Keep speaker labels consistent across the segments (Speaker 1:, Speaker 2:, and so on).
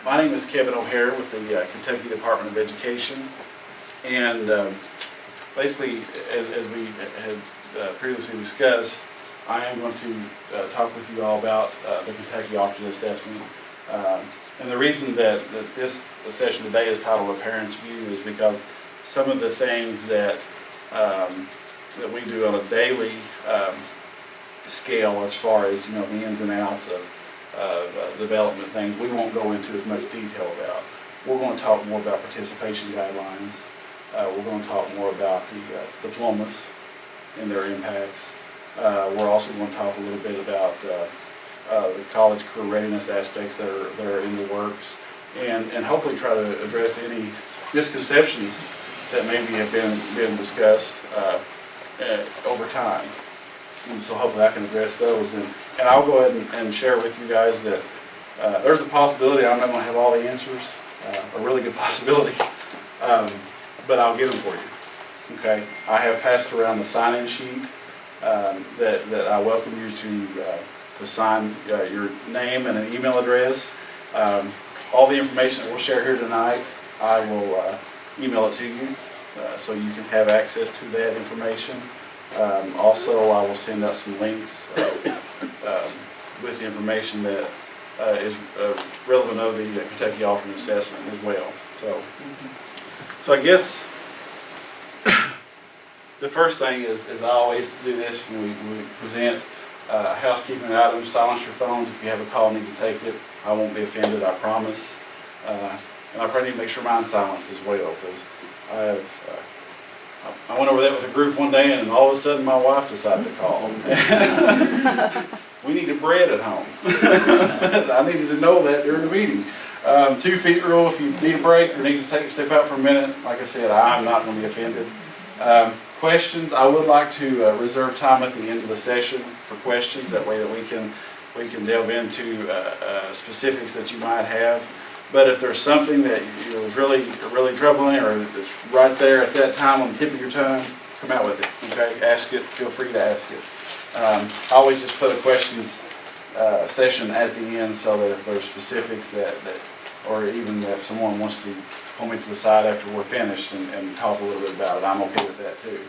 Speaker 1: My name is Kevin O'Hare with the Kentucky Department of Education, and basically, as we had previously discussed, I am going to talk with you all about the Kentucky Alternate Assessment. And the reason that this session today is titled A Parent's View is because some of the things that that we do on a daily scale, as far as the ins and outs of development things, we won't go into as much detail about. We're going to talk more about participation guidelines. We're going to talk more about the diplomas and their impacts. We're also going to talk a little bit about the college career readiness aspects that are in the works, and hopefully try to address any misconceptions that maybe have been discussed over time. And so hopefully I can address those, and I'll go ahead and share with you guys that there's a possibility I'm not going to have all the answers, a really good possibility, but I'll get them for you. Okay, I have passed around the sign-in sheet that I welcome you to sign your name and an email address. All the information that we'll share here tonight, I will email it to you so you can have access to that information. Also, I will send out some links with the information that is relevant of the Kentucky Alternate Assessment as well. So I guess the first thing is I always do this when we present housekeeping items. Silence your phones if you have a call, need to take it. I won't be offended, I promise. And I probably need to make sure mine's silenced as well, because I went over that with a group one day, and all of a sudden my wife decided to call. We needed bread at home. I needed to know that during the meeting. 2 feet rule, if you need a break or need to step out for a minute, like I said, I'm not going to be offended. Questions, I would like to reserve time at the end of the session for questions. That way that we can delve into specifics that you might have. But if there's something that is really troubling, or it's right there at that time on the tip of your tongue, come out with it. Okay, ask it. Feel free to ask it. I always just put a questions session at the end, so that if there's specifics that or even if someone wants to pull me to the side after we're finished and talk a little bit about it, I'm okay with that too.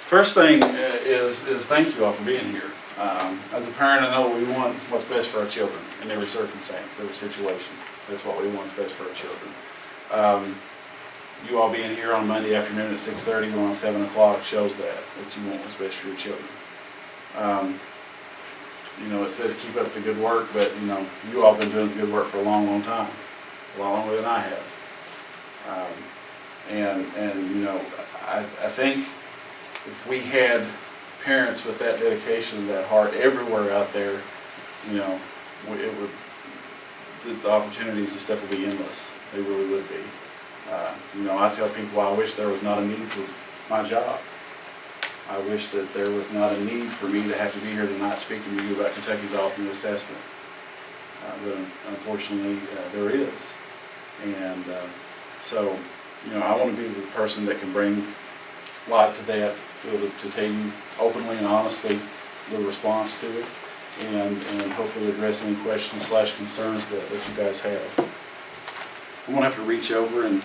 Speaker 1: First thing is thank you all for being here. As a parent, I know we want what's best for our children in every circumstance, every situation. That's what we want is best for our children. You all being here on Monday afternoon at 6:30 going on 7 o'clock shows that you want what's best for your children. It says keep up the good work, but you all have been doing the good work for a long, long time, a lot longer than I have. I think if we had parents with that dedication, that heart everywhere out there, the opportunities and stuff would be endless. They really would be. I tell people I wish there was not a need for my job. I wish that there was not a need for me to have to be here tonight speaking to you about Kentucky's Alternate Assessment. But unfortunately, there is. And so, I want to be the person that can bring light to that, to tell you openly and honestly the response to it, and hopefully address any questions / concerns that you guys have. I'm going to have to reach over and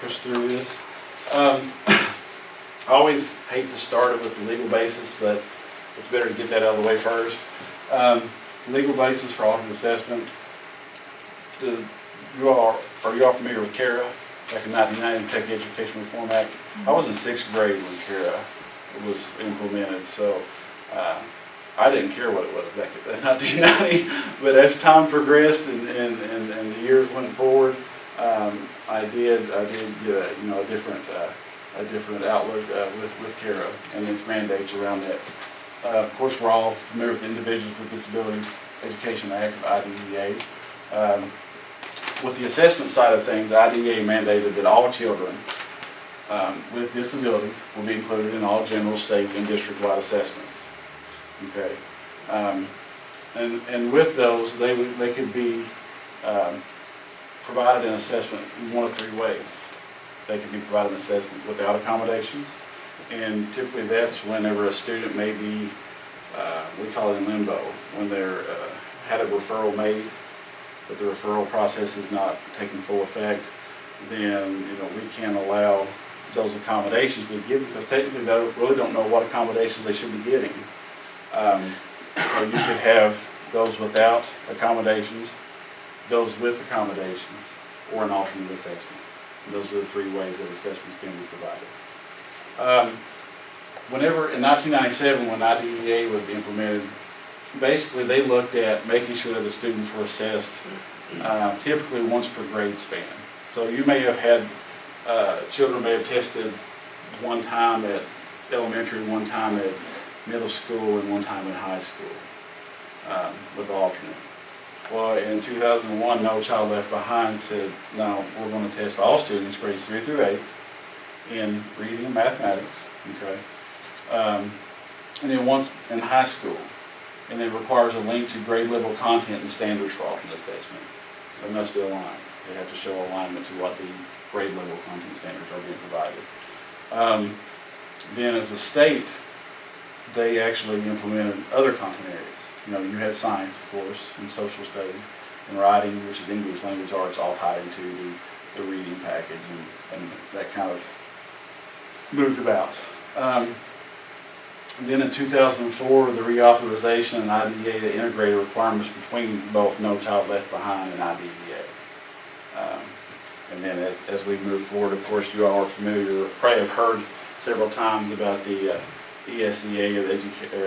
Speaker 1: push through this. I always hate to start it with the legal basis, but it's better to get that out of the way first. Legal basis for alternate assessment. Are you all familiar with CARA? Back in 1990, Kentucky Education Reform Act. I was in 6th grade when CARA was implemented, so I didn't care what it was back in 1990. But as time progressed and the years went forward, I did get a different outlook with CARA and its mandates around that. Of course, we're all familiar with Individuals with Disabilities Education Act of IDEA. With the assessment side of things, IDEA mandated that all children with disabilities will be included in all general, state, and district-wide assessments. Okay, and with those, they could be provided an assessment in one of 3 ways. They could be provided an assessment without accommodations, and typically that's whenever a student may be, we call it in limbo, when they're had a referral made, but the referral process is not taking full effect, then we can't allow those accommodations to be given, because technically they really don't know what accommodations they should be getting. So you could have those without accommodations, those with accommodations, or an alternate assessment. And those are the three ways that assessments can be provided. Whenever, in 1997, when IDEA was implemented, basically they looked at making sure that the students were assessed typically once per grade span. So you may have had, children may have tested one time at elementary, one time at middle school, and one time in high school with alternate. Well, in 2001, No Child Left Behind said, no, we're going to test all students, grades 3 through 8, in reading and mathematics, okay? And then once in high school, and it requires a link to grade level content and standards for alternate assessment. They must be aligned. They have to show alignment to what the grade level content standards are being provided. Then as a state, they actually implemented other content areas. You had science, of course, and social studies, and writing, which is English language arts, all tied into the reading package, and that kind of moved about. Then in 2004, the reauthorization and IDEA that integrated requirements between both No Child Left Behind and IDEA. And then as we move forward, of course, you all are familiar, probably have heard several times about the ESEA, or the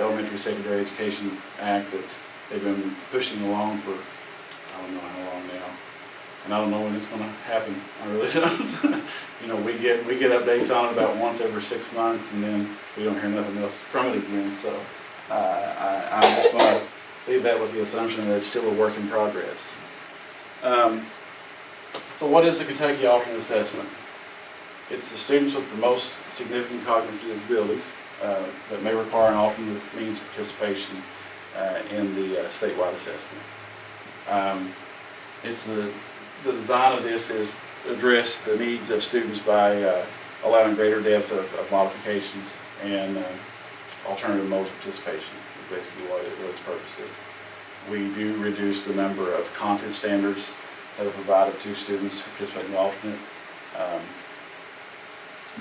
Speaker 1: Elementary Secondary Education Act, that they've been pushing along for, I don't know how long now. And I don't know when it's going to happen. I really don't. We get updates on it about once every 6 months, and then we don't hear nothing else from it again. So I'm just going to leave that with the assumption that it's still a work in progress. So what is the Kentucky Alternate Assessment? It's the students with the most significant cognitive disabilities that may require an alternate means of participation in the statewide assessment. It's the design of this is address the needs of students by allowing greater depth of modifications and alternative modes of participation is basically what its purpose is. We do reduce the number of content standards that are provided to students who participate in the alternate.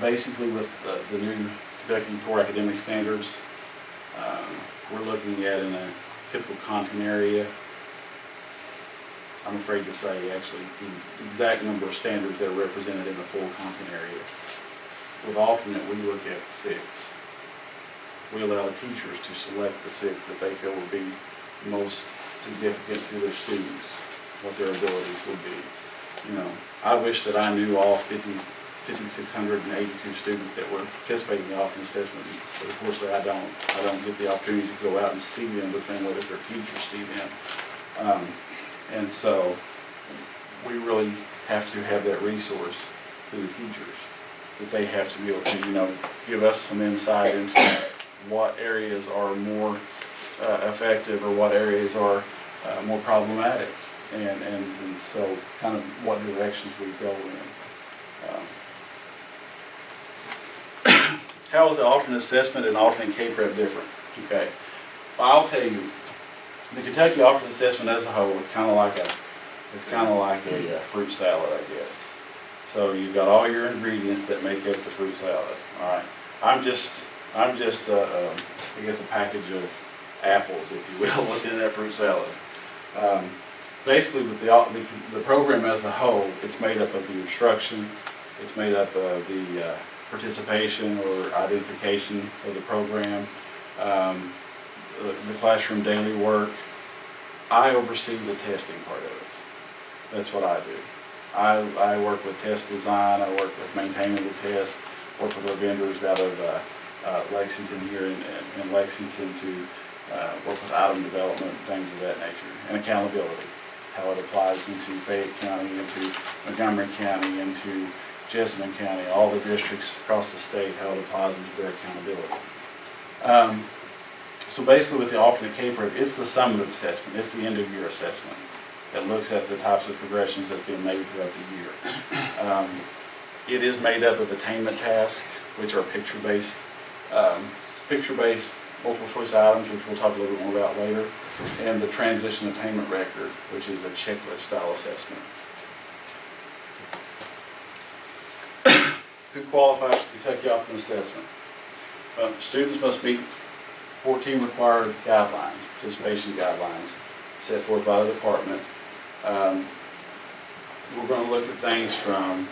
Speaker 1: Basically with the new Kentucky Core Academic Standards, we're looking at in a typical content area, I'm afraid to say actually the exact number of standards that are represented in the full content area. With alternate, we look at 6. We allow the teachers to select the 6 that they feel will be most significant to their students, what their abilities will be. I wish that I knew all 5,682 students that were participating in the alternate assessment, but of course I don't get the opportunity to go out and see them the same way that their teachers see them. And so we really have to have that resource to the teachers, that they have to be able to, give us some insight into what areas are more effective or what areas are more problematic, and so kind of what directions we go in. How is the alternate assessment and alternate K-Prep different? Okay, well, I'll tell you, the Kentucky alternate assessment as a whole, it's kind of like a fruit salad, I guess. So you've got all your ingredients that make up the fruit salad. All right, I'm just I guess a package of apples, if you will, within that fruit salad. Basically, with the program as a whole, it's made up of the instruction, it's made up of the participation or identification of the program, the classroom daily work. I oversee the testing part of it. That's what I do. I work with test design, I work with maintaining the test, work with our vendors out of Lexington here in Lexington to work with item development, things of that nature, and accountability, how it applies into Fayette County, into Montgomery County, into Jessamine County, all the districts across the state, how it applies into their accountability. So basically with the alternate K-Prep, it's the summative assessment, it's the end of year assessment that looks at the types of progressions that's been made throughout the year. It is made up of attainment tasks, which are picture-based multiple choice items, which we'll talk a little bit more about later, and the transition attainment record, which is a checklist style assessment. Who qualifies for Kentucky Optimum Assessment? Students must meet 14 required guidelines, participation guidelines, set forth by the department. We're going to look at things from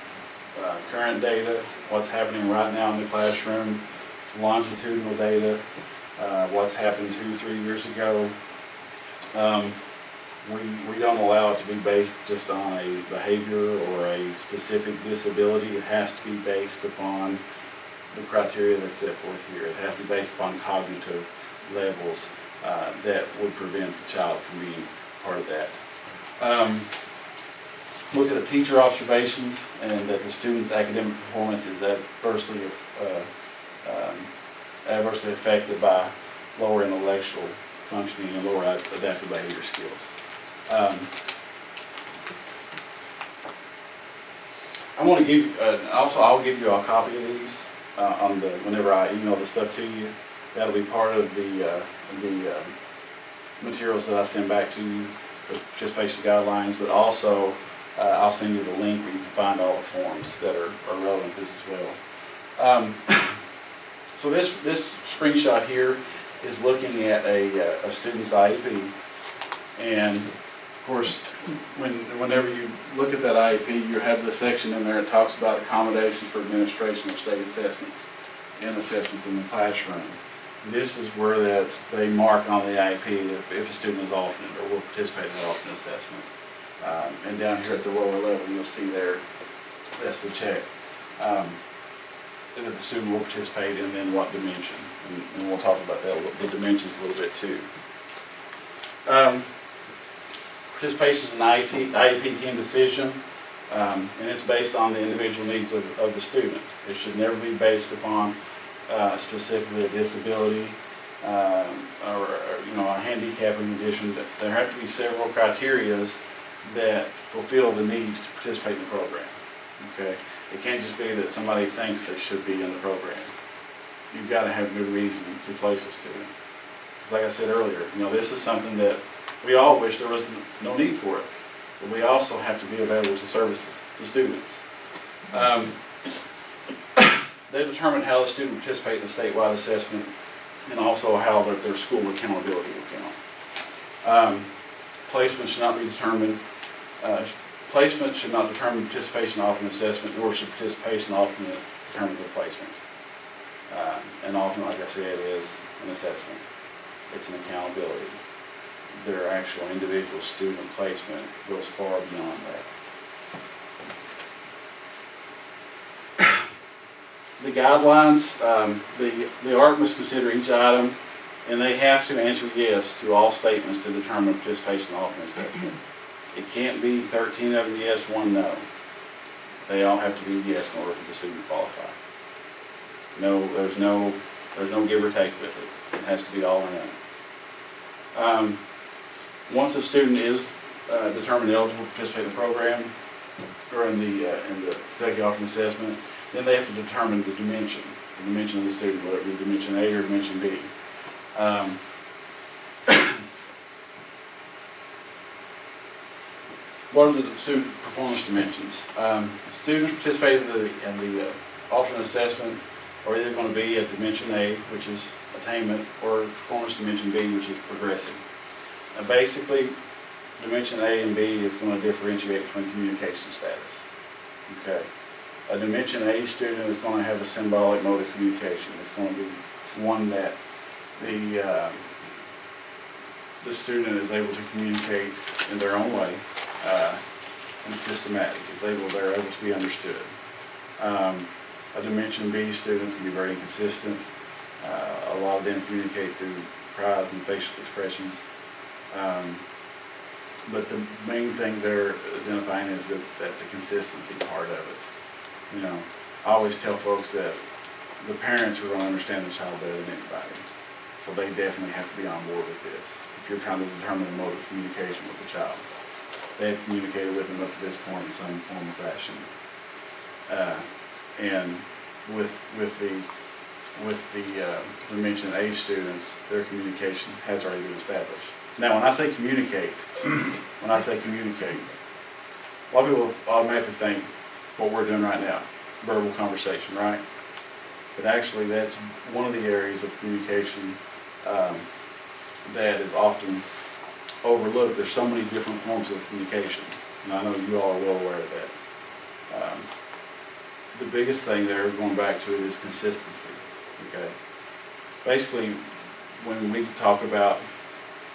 Speaker 1: current data, what's happening right now in the classroom, longitudinal data, what's happened 2-3 years ago. We don't allow it to be based just on a behavior or a specific disability. It has to be based upon the criteria that's set forth here. It has to be based upon cognitive levels that would prevent the child from being part of that. Look at the teacher observations and that the student's academic performance is adversely affected by lower intellectual functioning and lower adaptive behavior skills. I want to give also I'll give you a copy of these whenever I email the stuff to you. That'll be part of the materials that I send back to you, the participation guidelines, but also I'll send you the link where you can find all the forms that are relevant to this as well. So this screenshot here is looking at a student's IEP, and of course, whenever you look at that IEP, you have the section in there that talks about accommodations for administration of state assessments and assessments in the classroom. This is where they mark on the IEP if a student is alternate or will participate in an alternate assessment. And down here at the lower level, you'll see there, that's the check. That the student will participate in, then what dimension. And we'll talk about that, the dimensions a little bit too. Participation is an IEP team decision, and it's based on the individual needs of the student. It should never be based upon specifically a disability or a handicapping condition. There have to be several criterias that fulfill the needs to participate in the program. Okay, it can't just be that somebody thinks they should be in the program. You've got to have good reason to place a student. Because like I said earlier, this is something that we all wish there was no need for it, but we also have to be available to service the students. They determine how the student participates in the statewide assessment and also how their school accountability will count. Placement should not be determined. Placement should not determine participation in alternate assessment, nor should participation in alternate determine their placement. And alternate, like I said, is an assessment. It's an accountability. Their actual individual student placement goes far beyond that. The guidelines, the ARC must consider each item, and they have to answer yes to all statements to determine participation in alternate assessment. It can't be 13 of them yes, 1 no. They all have to be yes in order for the student to qualify. No, there's no give or take with it. It has to be all or none. Once a student is determined eligible to participate in the program or in the Kentucky Optimum Assessment, then they have to determine the dimension of the student, whether it be dimension A or dimension B. What are the student performance dimensions? Students participating in the alternate assessment are either going to be at dimension A, which is attainment, or performance dimension B, which is progressive. Now basically, dimension A and B is going to differentiate between communication status. Okay. A dimension A student is going to have a symbolic mode of communication. It's going to be one that the student is able to communicate in their own way and systematic. They're able to be understood. A dimension B students can be very inconsistent. A lot of them communicate through cries and facial expressions. But the main thing they're identifying is that the consistency part of it. I always tell folks that the parents are going to understand the child better than anybody. So they definitely have to be on board with this. If you're trying to determine the mode of communication with the child, they have communicated with them up to this point in some form or fashion. And with the with the mentioned age students, their communication has already been established. Now, when I say communicate, a lot of people automatically think what we're doing right now, verbal conversation, right? But actually, that's one of the areas of communication that is often overlooked. There's so many different forms of communication, and I know you all are well aware of that. The biggest thing there, going back to it, is consistency, okay? Basically, when we talk about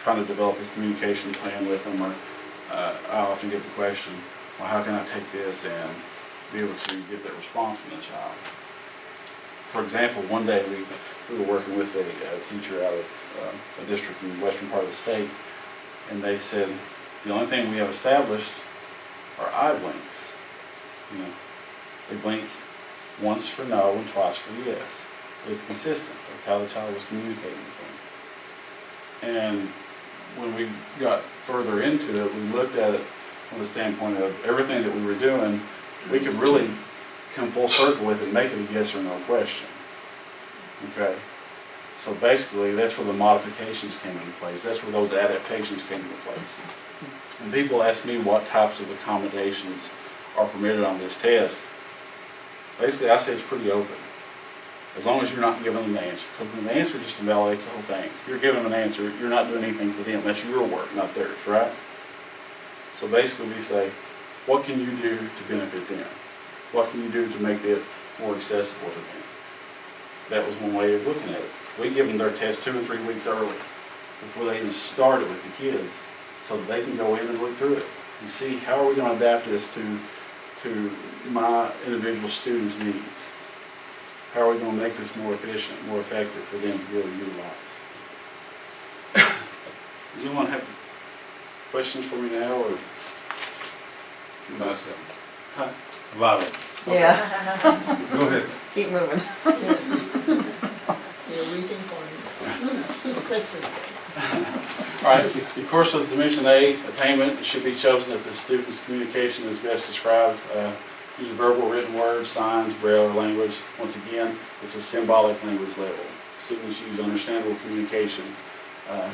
Speaker 1: trying to develop a communication plan with them, or I often get the question, well, how can I take this and be able to get that response from the child? For example, one day we were working with a teacher out of a district in the western part of the state, and they said, the only thing we have established are eye blinks. You know, they blink once for no and twice for yes. It's consistent. That's how the child was communicating with them. And when we got further into it, we looked at it from the standpoint of everything that we were doing, we could really come full circle with it and make it a yes or no question. Okay? So basically, that's where the modifications came into place. That's where those adaptations came into place. When people ask me what types of accommodations are permitted on this test, basically I say it's pretty open. As long as you're not giving them the answer. Because the answer just invalidates the whole thing. If you're giving them an answer, you're not doing anything for them. That's your work, not theirs, right? So basically we say, what can you do to benefit them? What can you do to make it more accessible to them? That was one way of looking at it. We give them their test 2 and 3 weeks early before they even started with the kids, so that they can go in and look through it and see how are we going to adapt this to my individual students' needs. How are we going to make this more efficient, more effective for them to be able to utilize? Does anyone have questions for me now, or? Huh?
Speaker 2: A lot of them.
Speaker 3: Yeah,
Speaker 2: Go ahead.
Speaker 3: keep moving.
Speaker 4: You're reaching for it. Kristen.
Speaker 1: All right, of course, with Dimension A attainment, it should be chosen if the student's communication is best described using verbal, written words, signs, braille, or language. Once again, it's a symbolic language level. Students use understandable communication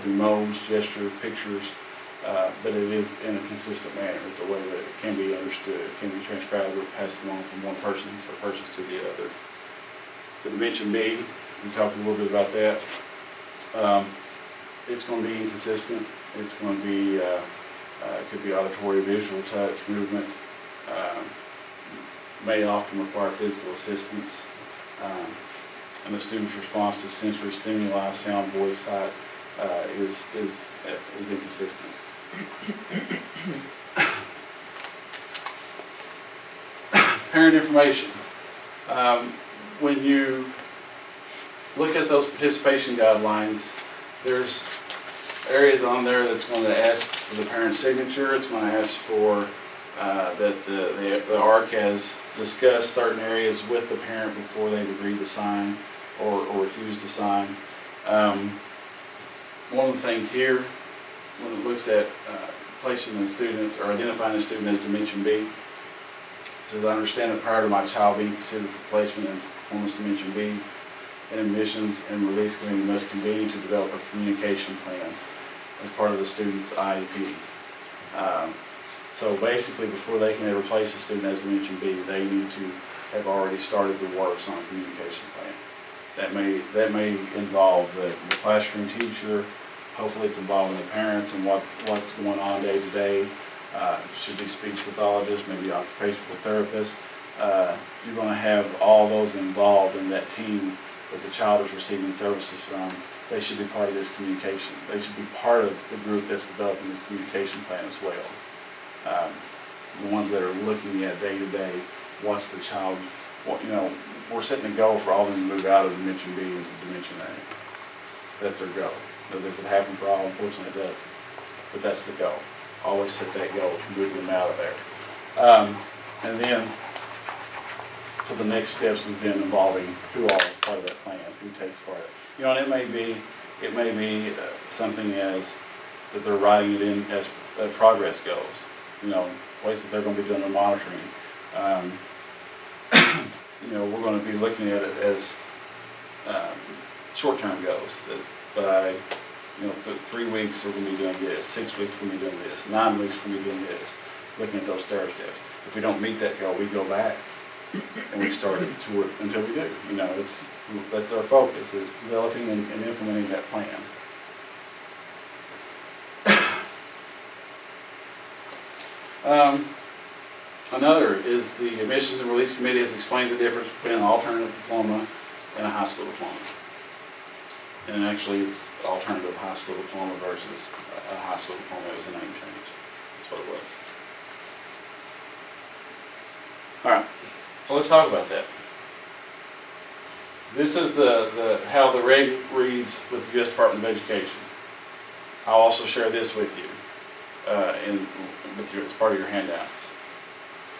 Speaker 1: through modes, gestures, pictures, but it is in a consistent manner. It's a way that it can be understood, it can be transcribed or passed along from one person or persons to the other. The Dimension B, we talked a little bit about that. It's going to be inconsistent. It's going to be, it could be auditory, visual, touch, movement. May often require physical assistance. And the student's response to sensory stimuli, sound, voice, sight, is inconsistent. Parent information. When you look at those participation guidelines, there's areas on there that's going to ask for the parent's signature. It's going to ask for that the ARC has discussed certain areas with the parent before they've agreed to sign or refused to sign. One of the things here, when it looks at placing the student or identifying the student as Dimension B, it says, I understand that prior to my child being considered for placement in performance Dimension B, an admissions and release committee must convene to develop a communication plan as part of the student's IEP. So basically, before they can ever place a student as Dimension B, they need to have already started the works on a communication plan. That may involve the classroom teacher. Hopefully it's involving the parents and what's going on day to day. Should be speech pathologists, maybe occupational therapists. You're going to have all those involved in that team that the child is receiving services from. They should be part of this communication. They should be part of the group that's developing this communication plan as well. The ones that are looking at day to day, what's the child, we're setting a goal for all of them to move out of Dimension B into Dimension A. That's their goal. Now, does it happen for all? Unfortunately, it doesn't. But that's the goal. Always set that goal to move them out of there. And then, so the next steps is then involving who all is part of that plan, who takes part of it. And it may be something as that they're writing it in as progress goes. Ways that they're going to be doing their monitoring. We're going to be looking at it as short-term goals, that by, 3 weeks we're gonna be doing this, 6 weeks we're gonna be doing this, 9 weeks we're gonna be doing this, looking at those stair steps. If we don't meet that goal, we go back and we start it to work until we do. That's our focus, is developing and implementing that plan. Another is the Admissions and Release Committee has explained the difference between an alternative diploma and a high school diploma. And actually, it's alternative high school diploma versus a high school diploma. It was a name change. That's what it was. All right, so let's talk about that. This is how the reg reads with the U.S. Department of Education. I'll also share this with you as part of your handouts.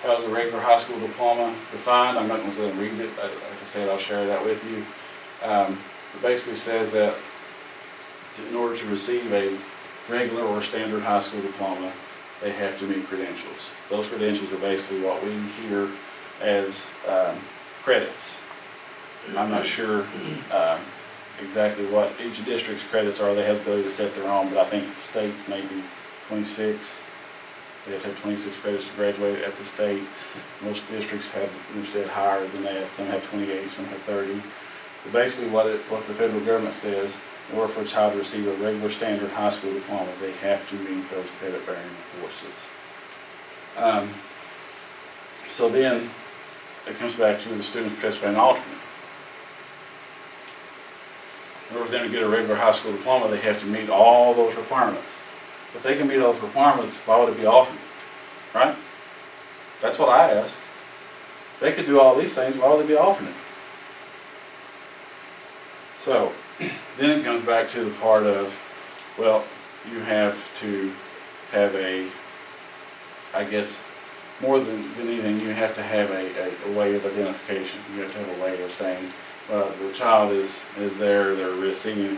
Speaker 1: How's a regular high school diploma defined? I'm not going to sit and read it. Like I said, I'll share that with you. It basically says that in order to receive a regular or standard high school diploma, they have to meet credentials. Those credentials are basically what we hear as credits. I'm not sure exactly what each district's credits are. They have the ability to set their own, but I think the state's maybe 26. They have to have 26 credits to graduate at the state. Most districts have said higher than that. Some have 28, some have 30. But basically what the federal government says, in order for a child to receive a regular standard high school diploma, they have to meet those credit-bearing courses. So then it comes back to the students participating in alternate. In order for them to get a regular high school diploma, they have to meet all those requirements. If they can meet those requirements, why would it be alternate? Right? That's what I ask. If they could do all these things, why would they be alternate? So then it comes back to the part of, well, you have to have I guess, more than anything, you have to have a way of identification. You have to have a way of saying, well, the child is there, they're receiving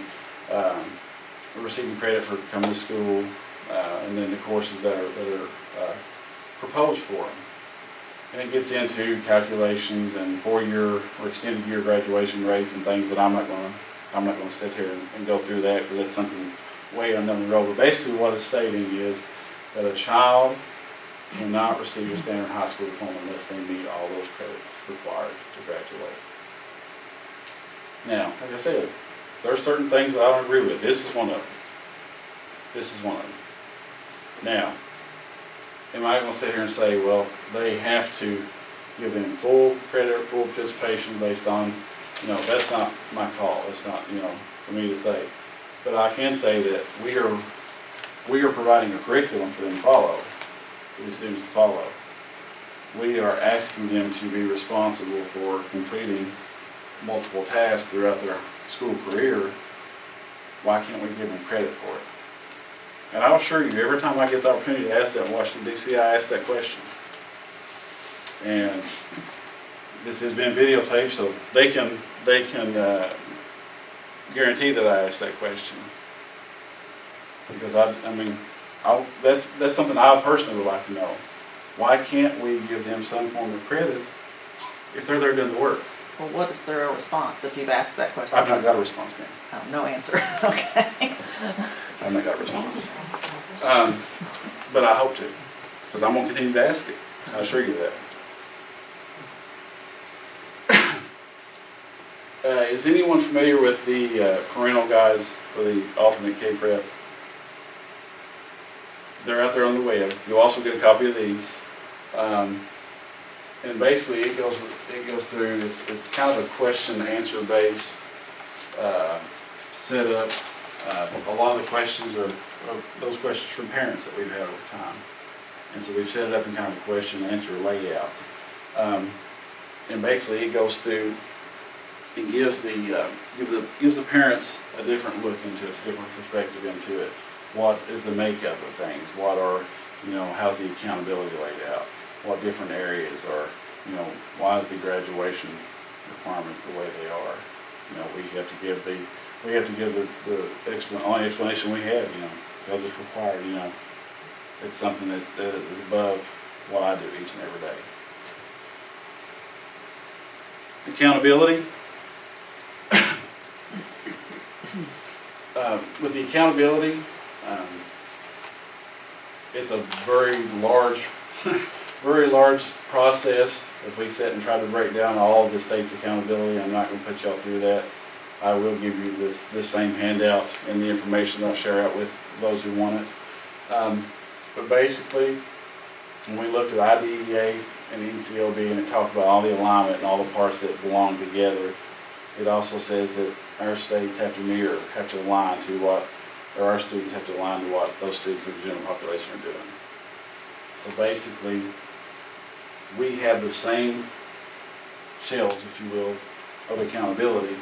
Speaker 1: credit for coming to school, and then the courses that are proposed for them. And it gets into calculations and 4-year or extended year graduation rates and things, but I'm not going to sit here and go through that, because that's something way down the road. But basically what it's stating is that a child cannot receive a standard high school diploma unless they meet all those credits required to graduate. Now, like I said, there are certain things that I don't agree with. This is one of them. This is one of them. Now, am I going to sit here and say, well, they have to give them full credit, full participation based on, that's not my call. It's not, for me to say. But I can say that we are providing a curriculum for them to follow, for the students to follow. We are asking them to be responsible for completing multiple tasks throughout their school career. Why can't we give them credit for it? And I'll assure you, every time I get the opportunity to ask that in Washington, D.C., I ask that question. And this has been videotaped, so they can guarantee that I ask that question. Because that's something I personally would like to know. Why can't we give them some form of credit if they're there doing the work?
Speaker 3: Well, what is their response if you've asked that question?
Speaker 1: I've not got a response, ma'am.
Speaker 3: Oh, no answer. Okay.
Speaker 1: I've not got a response. But I hope to, because I'm going to continue to ask it. I assure you that. Is anyone familiar with the parental guides for the alternate K-Prep? They're out there on the web. You'll also get a copy of these. And basically it goes through, it's kind of a question and answer based setup. A lot of the questions are those questions from parents that we've had over time. And so we've set it up in kind of a question and answer layout. And basically it goes through, it gives the parents a different look into it, a different perspective into it. What is the makeup of things? What are, how's the accountability laid out? What different areas are, why is the graduation requirements the way they are? We have to give the only explanation we have, because it's required, it's something that is above what I do each and every day. With the accountability, it's a very large, very large process. If we sit and try to break down all of the state's accountability, I'm not going to put y'all through that. I will give you this same handout and the information I'll share out with those who want it. But basically, when we looked at IDEA and NCOB and it talked about all the alignment and all the parts that belong together, it also says that our states have to mirror, have to align to what, or our students have to align to what those students in the general population are doing. So basically, we have the same shells, if you will, of accountability.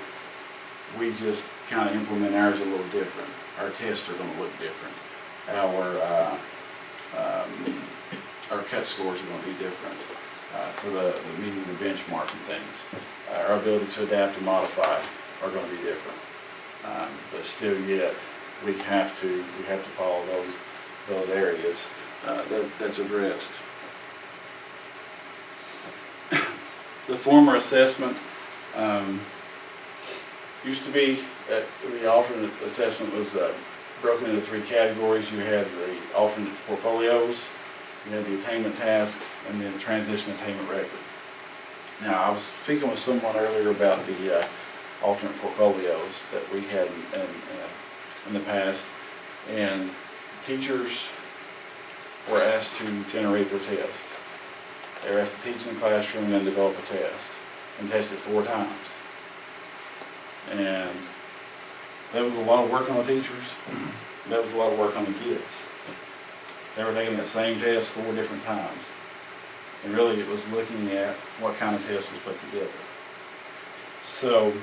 Speaker 1: We just kind of implement ours a little different. Our tests are going to look different. Our cut scores are going to be different for the meeting the benchmark and things. Our ability to adapt and modify are going to be different. But still yet, we have to follow those areas that's addressed. The former assessment used to be, the alternate assessment was broken into 3 categories. You had the alternate portfolios, you had the attainment task, and then the transition attainment record. Now, I was speaking with someone earlier about the alternate portfolios that we had in the past, and teachers were asked to generate their test. They were asked to teach in the classroom and then develop a test, and test it 4 times. And that was a lot of work on the teachers. That was a lot of work on the kids. They were taking that same test 4 different times. And really it was looking at what kind of test was put together. So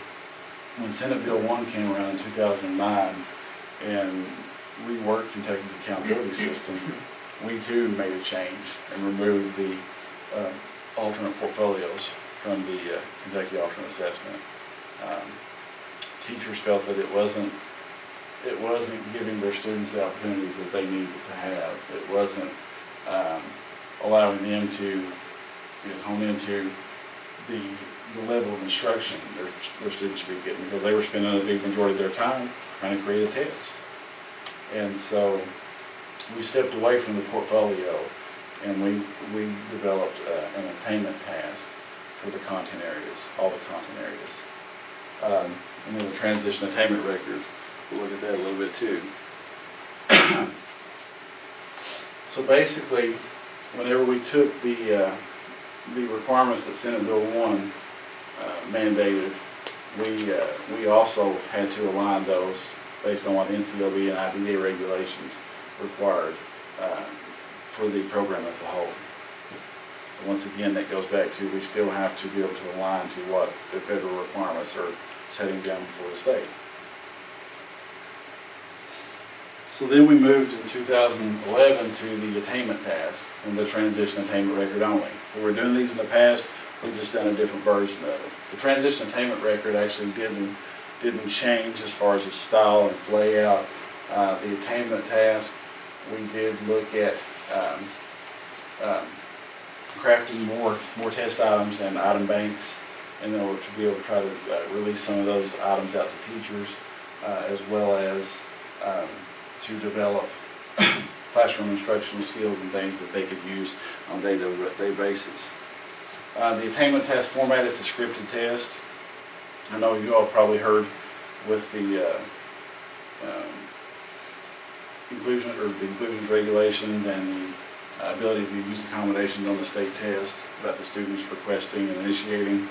Speaker 1: when Senate Bill 1 came around in 2009 and reworked Kentucky's accountability system, we too made a change and removed the alternate portfolios from the Kentucky alternate assessment. Teachers felt that it wasn't giving their students the opportunities that they needed to have. It wasn't allowing them to hone into the level of instruction their students should be getting, because they were spending a big majority of their time trying to create a test. And so we stepped away from the portfolio and we developed an attainment task for the content areas, all the content areas. And then the transition attainment record, we'll look at that a little bit too. So basically, whenever we took the requirements that Senate Bill 1 mandated, we also had to align those based on what NCOB and IDA regulations required for the program as a whole. So once again, that goes back to we still have to be able to align to what the federal requirements are setting down for the state. So then we moved in 2011 to the attainment task and the transition attainment record only. We were doing these in the past, we've just done a different version of it. The transition attainment record actually didn't change as far as its style and its layout. The attainment task, we did look at crafting more test items and item banks in order to be able to try to release some of those items out to teachers, as well as to develop classroom instructional skills and things that they could use on a day-to-day basis. The attainment test format is a scripted test. I know you all probably heard with the inclusions regulations and the ability to use accommodations on the state test about the students requesting and initiating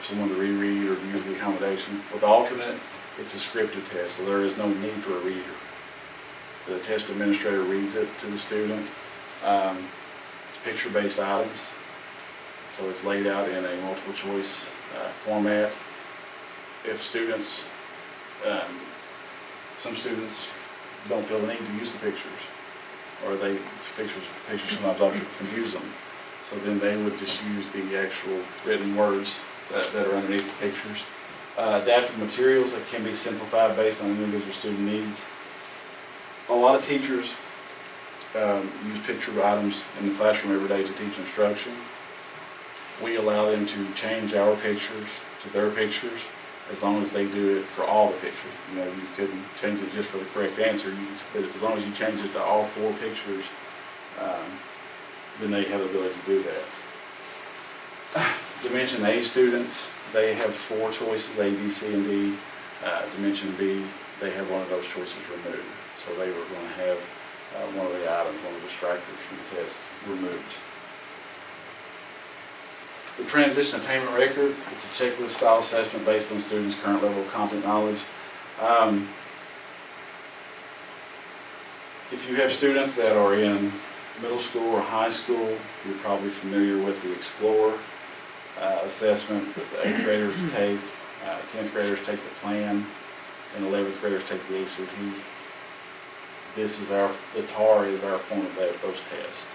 Speaker 1: someone to reread or to use the accommodation. With the alternate, it's a scripted test, so there is no need for a reader. The test administrator reads it to the student. It's picture-based items, so it's laid out in a multiple choice format. If students, some students don't feel the need to use the pictures, or pictures sometimes often confuse them, so then they would just use the actual written words that are underneath the pictures. Adaptive materials that can be simplified based on individual student needs. A lot of teachers use picture items in the classroom every day to teach instruction. We allow them to change our pictures to their pictures as long as they do it for all the pictures. You know, you couldn't change it just for the correct answer, but as long as you change it to all 4 pictures, then they have the ability to do that. Dimension A students, they have 4 choices, A, B, C, and D. Dimension B, they have one of those choices removed. So they were going to have one of the items, one of the distractors from the test removed. The transition attainment record, it's a checklist style assessment based on students' current level of content knowledge. If you have students that are in middle school or high school, you're probably familiar with the Explore assessment that the 8th graders take, 10th graders take the plan, and 11th graders take the ACT. The TAR is our form of those tests.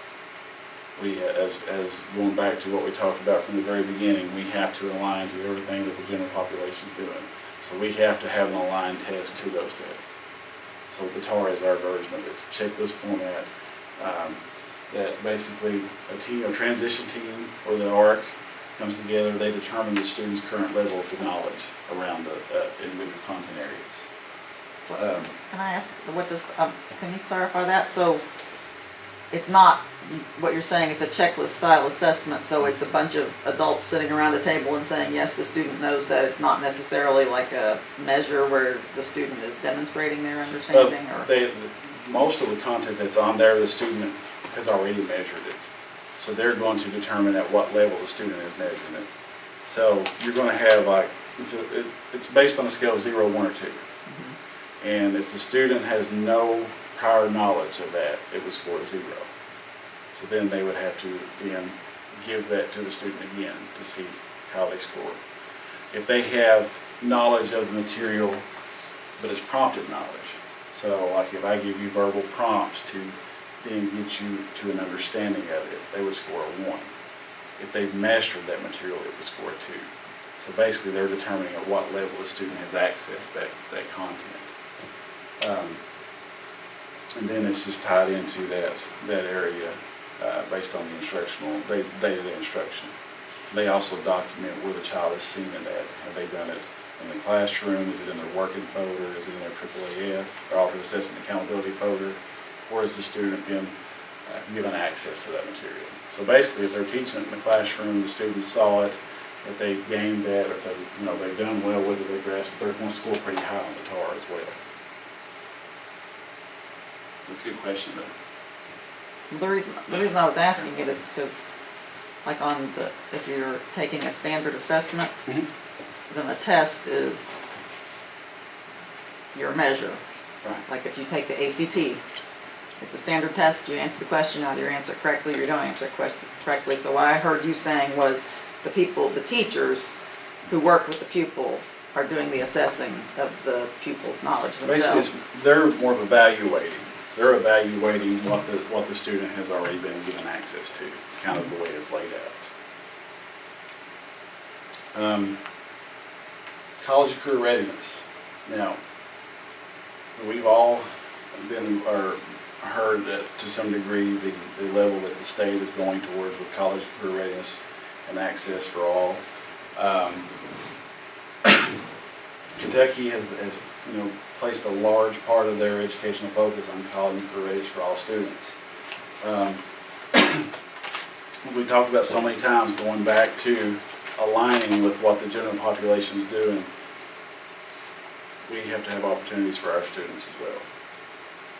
Speaker 1: We, as going back to what we talked about from the very beginning, we have to align to everything that the general population is doing. So we have to have an aligned test to those tests. So the TAR is our version of it. It's a checklist format that basically a transition team or the ARC comes together. They determine the student's current level of knowledge around the individual content areas.
Speaker 3: Can I ask what this, can you clarify that? So it's not, what you're saying, it's a checklist style assessment, so it's a bunch of adults sitting around a table and saying, yes, the student knows that. It's not necessarily like a measure where the student is demonstrating their understanding, or?
Speaker 1: Most of the content that's on there, the student has already measured it. So they're going to determine at what level the student is measuring it. So you're going to have like, it's based on a scale of 0, 1, or 2. Mm-hmm. And if the student has no prior knowledge of that, it would score 0. So then they would have to then give that to the student again to see how they score. If they have knowledge of the material, but it's prompted knowledge. So like if I give you verbal prompts to then get you to an understanding of it, they would score a 1. If they've mastered that material, it would score a 2. So basically they're determining at what level the student has accessed that content. And then it's just tied into that area based on the instructional, day-to-day instruction. They also document where the child is seeing it at. Have they done it in the classroom? Is it in their working folder? Is it in their AAAF, their Altered Assessment Accountability folder? Or has the student been given access to that material? So basically, if they're teaching it in the classroom, the students saw it, if they gained that, or if they've done well with it, they grasped it, they're going to score pretty high on the TAR as well. That's a good question, though.
Speaker 3: The reason I was asking it is because, like if you're taking a standard assessment, then a test is your measure.
Speaker 1: Right.
Speaker 3: Like if you take the ACT, it's a standard test. You answer the question, either you answer it correctly or you don't answer it correctly. So what I heard you saying was the teachers who work with the pupil are doing the assessing of the pupil's knowledge themselves.
Speaker 1: Basically, they're more of evaluating. They're evaluating what the student has already been given access to. It's kind of the way it's laid out. College and career readiness. Now, we've all been or heard that to some degree the level that the state is going towards with college and career readiness and access for all. Kentucky has placed a large part of their educational focus on college and career readiness for all students. We talked about so many times going back to aligning with what the general population is doing. We have to have opportunities for our students as well.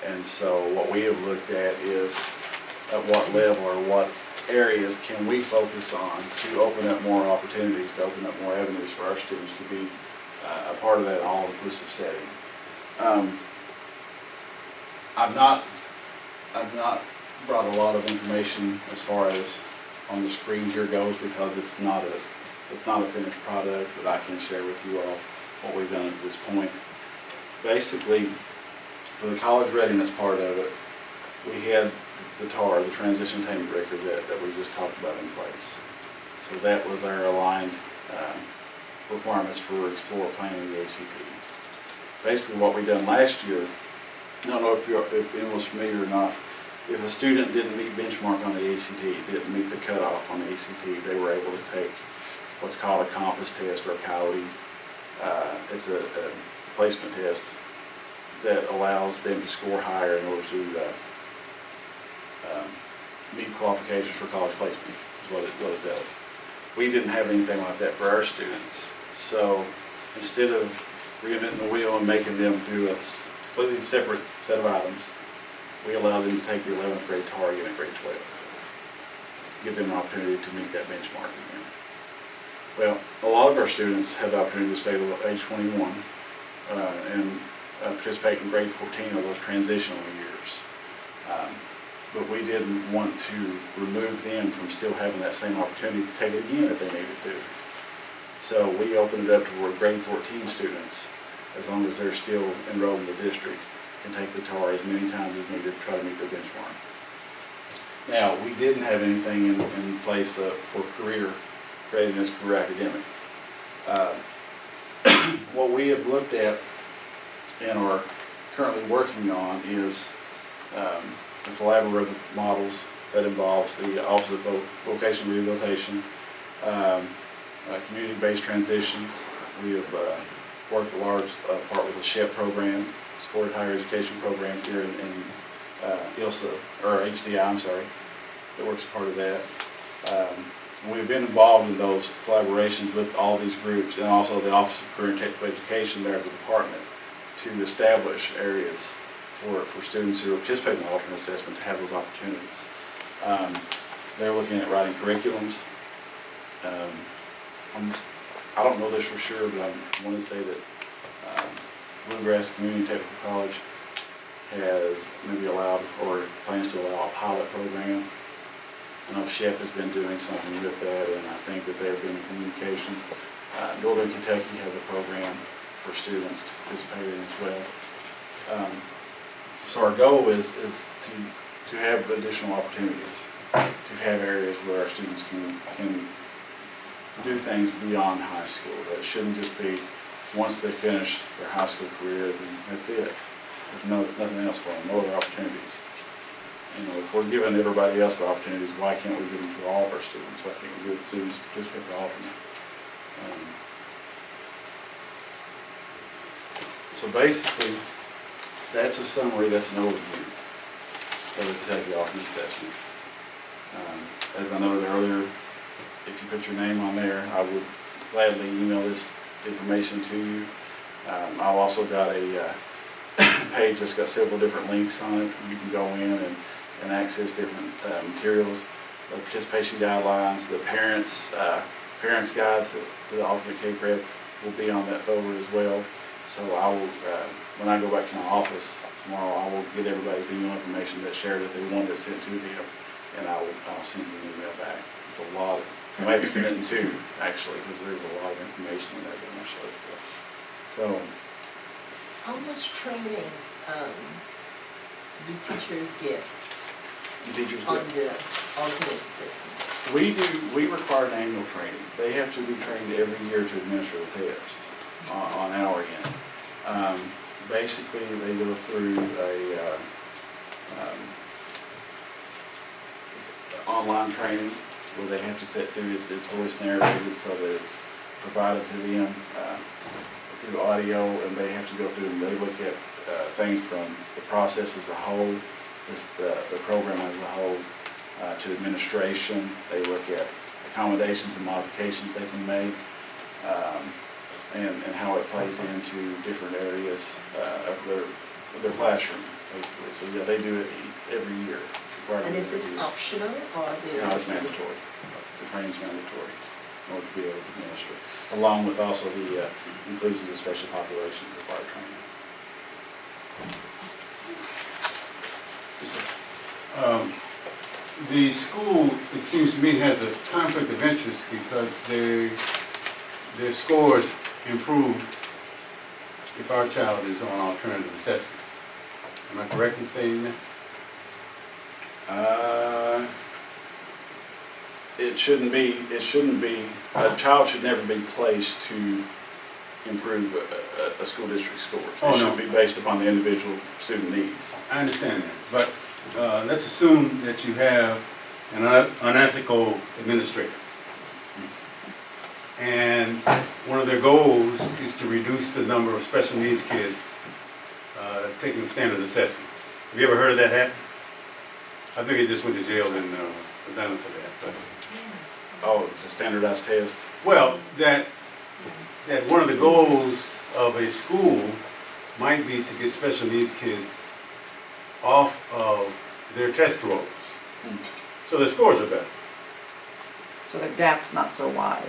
Speaker 1: And so what we have looked at is at what level or what areas can we focus on to open up more opportunities, to open up more avenues for our students to be a part of that all-inclusive setting. I've not brought a lot of information as far as on the screen here goes because it's not a finished product, but I can share with you all what we've done at this point. Basically, for the college readiness part of it, we had the TAR, the transition attainment record that we just talked about in place. So that was our aligned requirements for Explore, Planning, the ACT. Basically what we done last year, I don't know if anyone was familiar or not, if a student didn't meet benchmark on the ACT, didn't meet the cutoff on the ACT, they were able to take what's called a compass test or a CALI, It's a placement test that allows them to score higher in order to meet qualifications for college placement, is what it does. We didn't have anything like that for our students. So instead of reinventing the wheel and making them do a completely separate set of items, we allowed them to take the 11th grade target in grade 12. Give them an opportunity to meet that benchmark again. Well, a lot of our students have the opportunity to stay to age 21 and participate in grade 14 of those transitional years. But we didn't want to remove them from still having that same opportunity to take it again if they needed to. So we opened it up to where grade 14 students, as long as they're still enrolled in the district, can take the TAR as many times as needed to try to meet their benchmark. Now, we didn't have anything in place for career readiness, career academic. What we have looked at and are currently working on is the collaborative models that involves the Office of Vocational Rehabilitation, community-based transitions. We have worked a large part with the SHEP program, Supported Higher Education Program here in ILSA, or HDI, I'm sorry, that works as part of that. We've been involved in those collaborations with all these groups and also the Office of Career and Technical Education there at the department to establish areas for students who are participating in alternate assessment to have those opportunities. They're looking at writing curriculums. I don't know this for sure, but I want to say that Bluegrass Community Technical College has maybe allowed or plans to allow a pilot program. I know SHEP has been doing something with that, and I think that they've been in communications. Northern Kentucky has a program for students to participate in as well. So our goal is to have additional opportunities, to have areas where our students can do things beyond high school. That shouldn't just be once they finish their high school career, then that's it. There's nothing else for them, no other opportunities. You know, if we're giving everybody else the opportunities, why can't we give them to all of our students? Why can't we give students participate in all of them? So basically, that's a summary, that's an overview of the Kentucky Alternate Assessment. As I noted earlier, if you put your name on there, I would gladly email this information to you. I've also got a page that's got several different links on it. You can go in and access different materials, the participation guidelines, the parents guide to the alternate K-Prep will be on that folder as well. So I will, when I go back to my office tomorrow, I will get everybody's email information that shared that they wanted it sent to them, and I'll send you an email back. It's a lot. I might have sent it in two, actually, because there's a lot of information in there that I'm going to show you. So,
Speaker 4: How much training do teachers get
Speaker 1: the teachers
Speaker 4: on
Speaker 1: do.
Speaker 4: the alternate assessment?
Speaker 1: We require an annual training. They have to be trained every year to administer the test on our end. Basically, they go through a online training where they have to sit through its voice narrated so that it's provided to them through audio, and they have to go through and they look at things from the process as a whole, the program as a whole, to administration. They look at accommodations and modifications they can make, and how it plays into different areas of their classroom, basically. So yeah, they do it every year.
Speaker 4: And is this optional or
Speaker 1: No, it's mandatory. The training's mandatory in order to be able to administer, along with also the inclusions of special populations required training.
Speaker 2: The school, it seems to me, has a conflict of interest because their scores improve if our child is on alternative assessment. Am I correct in saying that?
Speaker 1: It shouldn't be, a child should never be placed to improve a school district score.
Speaker 2: Oh,
Speaker 1: It
Speaker 2: no.
Speaker 1: should be based upon the individual student needs.
Speaker 2: I understand that, but let's assume that you have an unethical administrator. And one of their goals is to reduce the number of special needs kids taking standard assessments. Have you ever heard of that happen? I think they just went to jail in Atlanta for that. But,
Speaker 1: Oh, the standardized test.
Speaker 2: well, that one of the goals of a school might be to get special needs kids off of their test rolls, so their scores are better.
Speaker 3: So the gap's not so wide,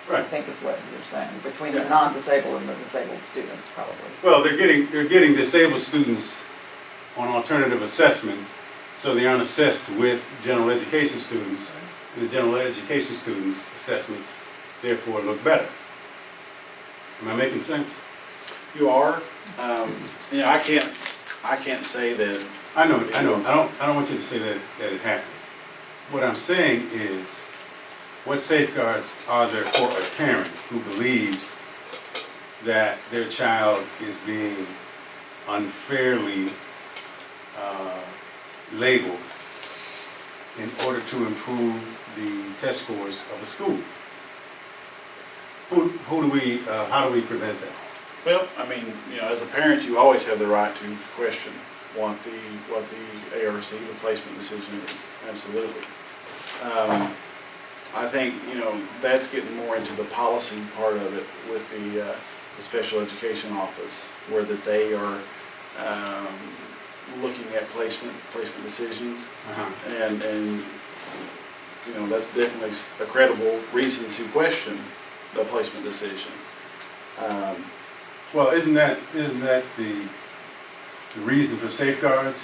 Speaker 3: I
Speaker 2: Right.
Speaker 3: think is what you're saying, between the
Speaker 1: Yeah.
Speaker 3: non-disabled and the disabled students, probably.
Speaker 2: Well, they're getting disabled students on alternative assessment, so they aren't assessed with general education students. And the general education students' assessments therefore look better. Am I making sense?
Speaker 1: You are, you know, I can't say that.
Speaker 2: I know. I don't want you to say that it happens. What I'm saying is, what safeguards are there for a parent who believes that their child is being unfairly labeled in order to improve the test scores of a school? How do we prevent that?
Speaker 1: Well, I mean, you know, as a parent, you always have the right to question what the ARC, the placement decision is, absolutely. I think, you know, that's getting more into the policy part of it with the special education office, where that they are looking at placement decisions, and you know, that's definitely a credible reason to question the placement decision.
Speaker 2: Well, isn't that the reason for safeguards?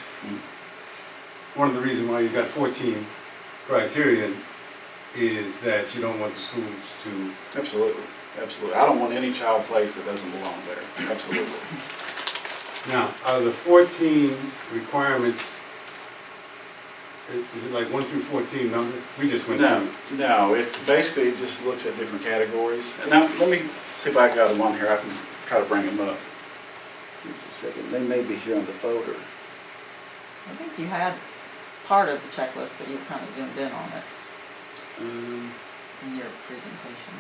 Speaker 2: One of the reasons why you've got 14 criteria is that you don't want the schools to...
Speaker 1: Absolutely, absolutely. I don't want any child placed that doesn't belong there, absolutely.
Speaker 2: Now, out of the 14 requirements, is it like 1 through 14 number? We just went through.
Speaker 1: No, it's basically, it just looks at different categories. And now, let me see if I got them on here. I can try to bring them up. Just a second. They may be here on the folder.
Speaker 3: I think you had part of the checklist, but you were kind of zoomed in on it in your presentation.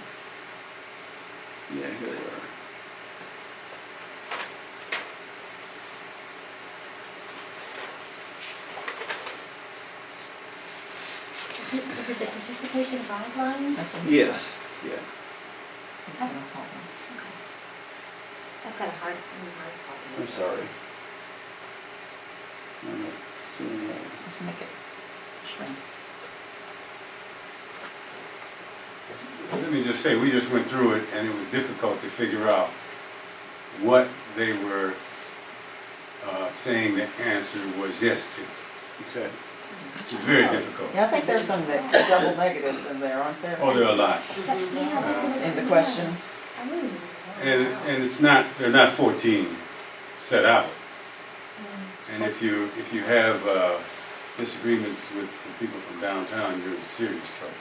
Speaker 1: Yeah, here they are.
Speaker 5: Is it the participation guidelines?
Speaker 3: That's what
Speaker 1: Yes, yeah.
Speaker 3: he's gonna call them.
Speaker 5: Okay. I've got a hard copy.
Speaker 1: I'm sorry. I'm not seeing that.
Speaker 3: Let's make it shrink.
Speaker 2: Let me just say, we just went through it, and it was difficult to figure out what they were saying the answer was yes to.
Speaker 1: Okay.
Speaker 2: It's very difficult.
Speaker 3: Yeah, I think there's some double negatives in there, aren't there?
Speaker 2: Oh, there are a lot.
Speaker 3: In the questions.
Speaker 2: And it's not, they're not 14 set out. And if you have disagreements with the people from downtown, you're in serious trouble.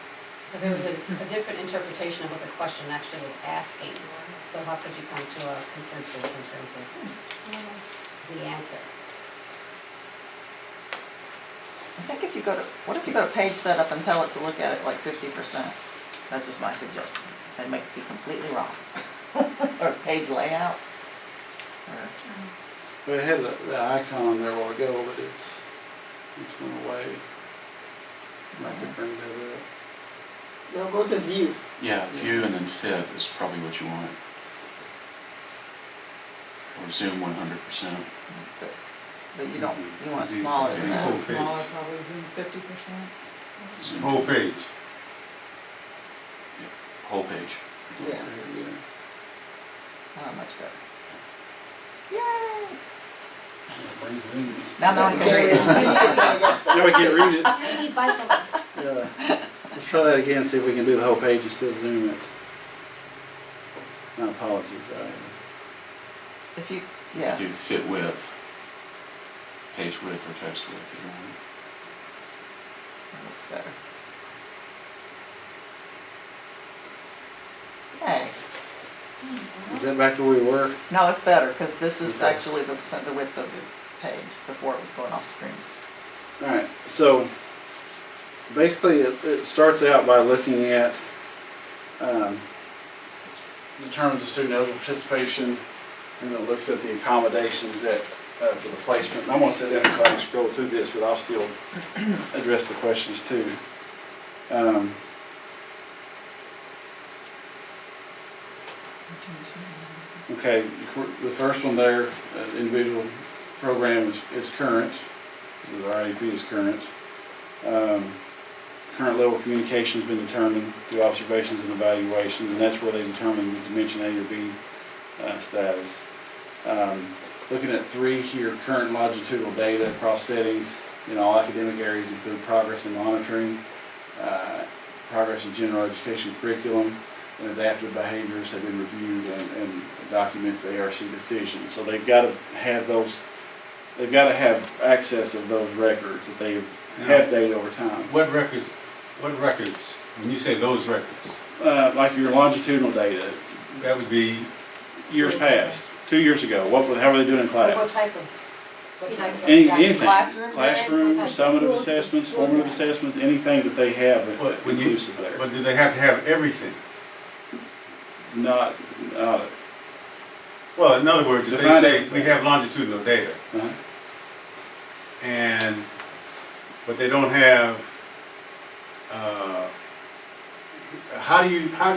Speaker 6: Because there was a different interpretation of what the question actually was asking. So how could you come to a consensus in terms of the answer?
Speaker 3: I think if you go to, what if you go to page setup and tell it to look at it like 50%? That's just my suggestion. They may be completely wrong. Or page layout. Or,
Speaker 1: Well, it had the icon on there a while ago, but it's went away. I could bring that up.
Speaker 4: No, go to view.
Speaker 7: Yeah, view and then fit is probably what you want. Or zoom 100%.
Speaker 3: but you don't, you want it smaller than
Speaker 2: The
Speaker 3: that.
Speaker 2: whole page.
Speaker 8: Smaller, probably zoom 50%.
Speaker 7: Zoom
Speaker 2: Whole page.
Speaker 7: Whole page.
Speaker 4: Yeah.
Speaker 3: Oh, much better. Yay!
Speaker 1: Brings it in.
Speaker 3: Now no one can read it.
Speaker 1: No, we can't read it.
Speaker 5: I need bifocal.
Speaker 1: Yeah. Let's try that again, see if we can do the whole page and still zoom it. My apologies.
Speaker 3: If you, yeah.
Speaker 7: Do fit width, page width or text width, you want.
Speaker 3: That looks better. Okay.
Speaker 1: Is that back to where we were?
Speaker 3: No, it's better, because this is
Speaker 1: Okay.
Speaker 3: actually the width of the page before it was going off screen.
Speaker 1: All right, so basically it starts out by looking at determines the student eligible participation, and it looks at the accommodations that, for the placement. And I'm gonna sit down and try and scroll through this, but I'll still address the questions too. Okay, the first one there, individual program is current. The IEP is current. Current level of communication has been determined through observations and evaluations, and that's where they determine the dimension A or B status. Looking at 3 here, current longitudinal data across settings in all academic areas include progress in monitoring, progress in general education curriculum, and adaptive behaviors have been reviewed and documents the ARC decisions. So they've got to have those, they've got to have access of those records that they have data over time.
Speaker 2: What records, when you say those records,
Speaker 1: Like your longitudinal data,
Speaker 2: that would be,
Speaker 1: years past, 2 years ago, how were they doing in
Speaker 6: What
Speaker 1: class?
Speaker 6: type of, what type of?
Speaker 1: Anything,
Speaker 3: Classroom
Speaker 1: classroom,
Speaker 6: grades?
Speaker 1: summative assessments, formative assessments, anything that they have
Speaker 2: when you,
Speaker 1: inclusive there.
Speaker 2: but do they have to have everything?
Speaker 1: Not,
Speaker 2: Well, in other words, if they
Speaker 1: Define
Speaker 2: say
Speaker 1: everything.
Speaker 2: we have longitudinal data, and, but they don't have, how do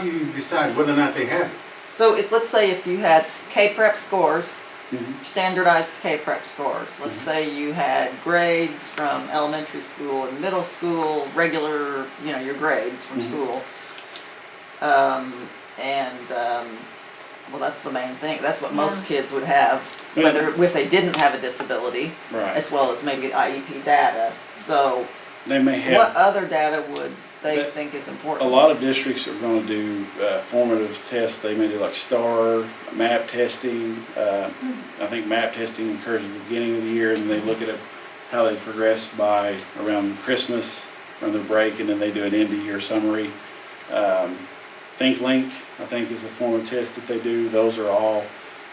Speaker 2: you decide whether or not they have it?
Speaker 3: So let's say if you had K-Prep scores,
Speaker 1: Mhm.
Speaker 3: standardized K-Prep scores. Let's say you had grades from elementary school and middle school, regular, your grades from
Speaker 1: Mhm.
Speaker 3: school. Well, that's the main thing. That's what most kids would have, whether, if they didn't have a disability,
Speaker 1: right.
Speaker 3: as well as maybe IEP data. So
Speaker 1: They may
Speaker 3: what
Speaker 1: have,
Speaker 3: other data would they
Speaker 1: That-
Speaker 3: think is
Speaker 1: a
Speaker 3: important?
Speaker 1: lot of districts are gonna do formative tests. They may do like STAR, map testing. I think map testing occurs at the beginning of the year, and they look at how they progress by around Christmas, around their break, and then they do an end-of-year summary. ThinkLink, I think, is a form of test that they do. Those are all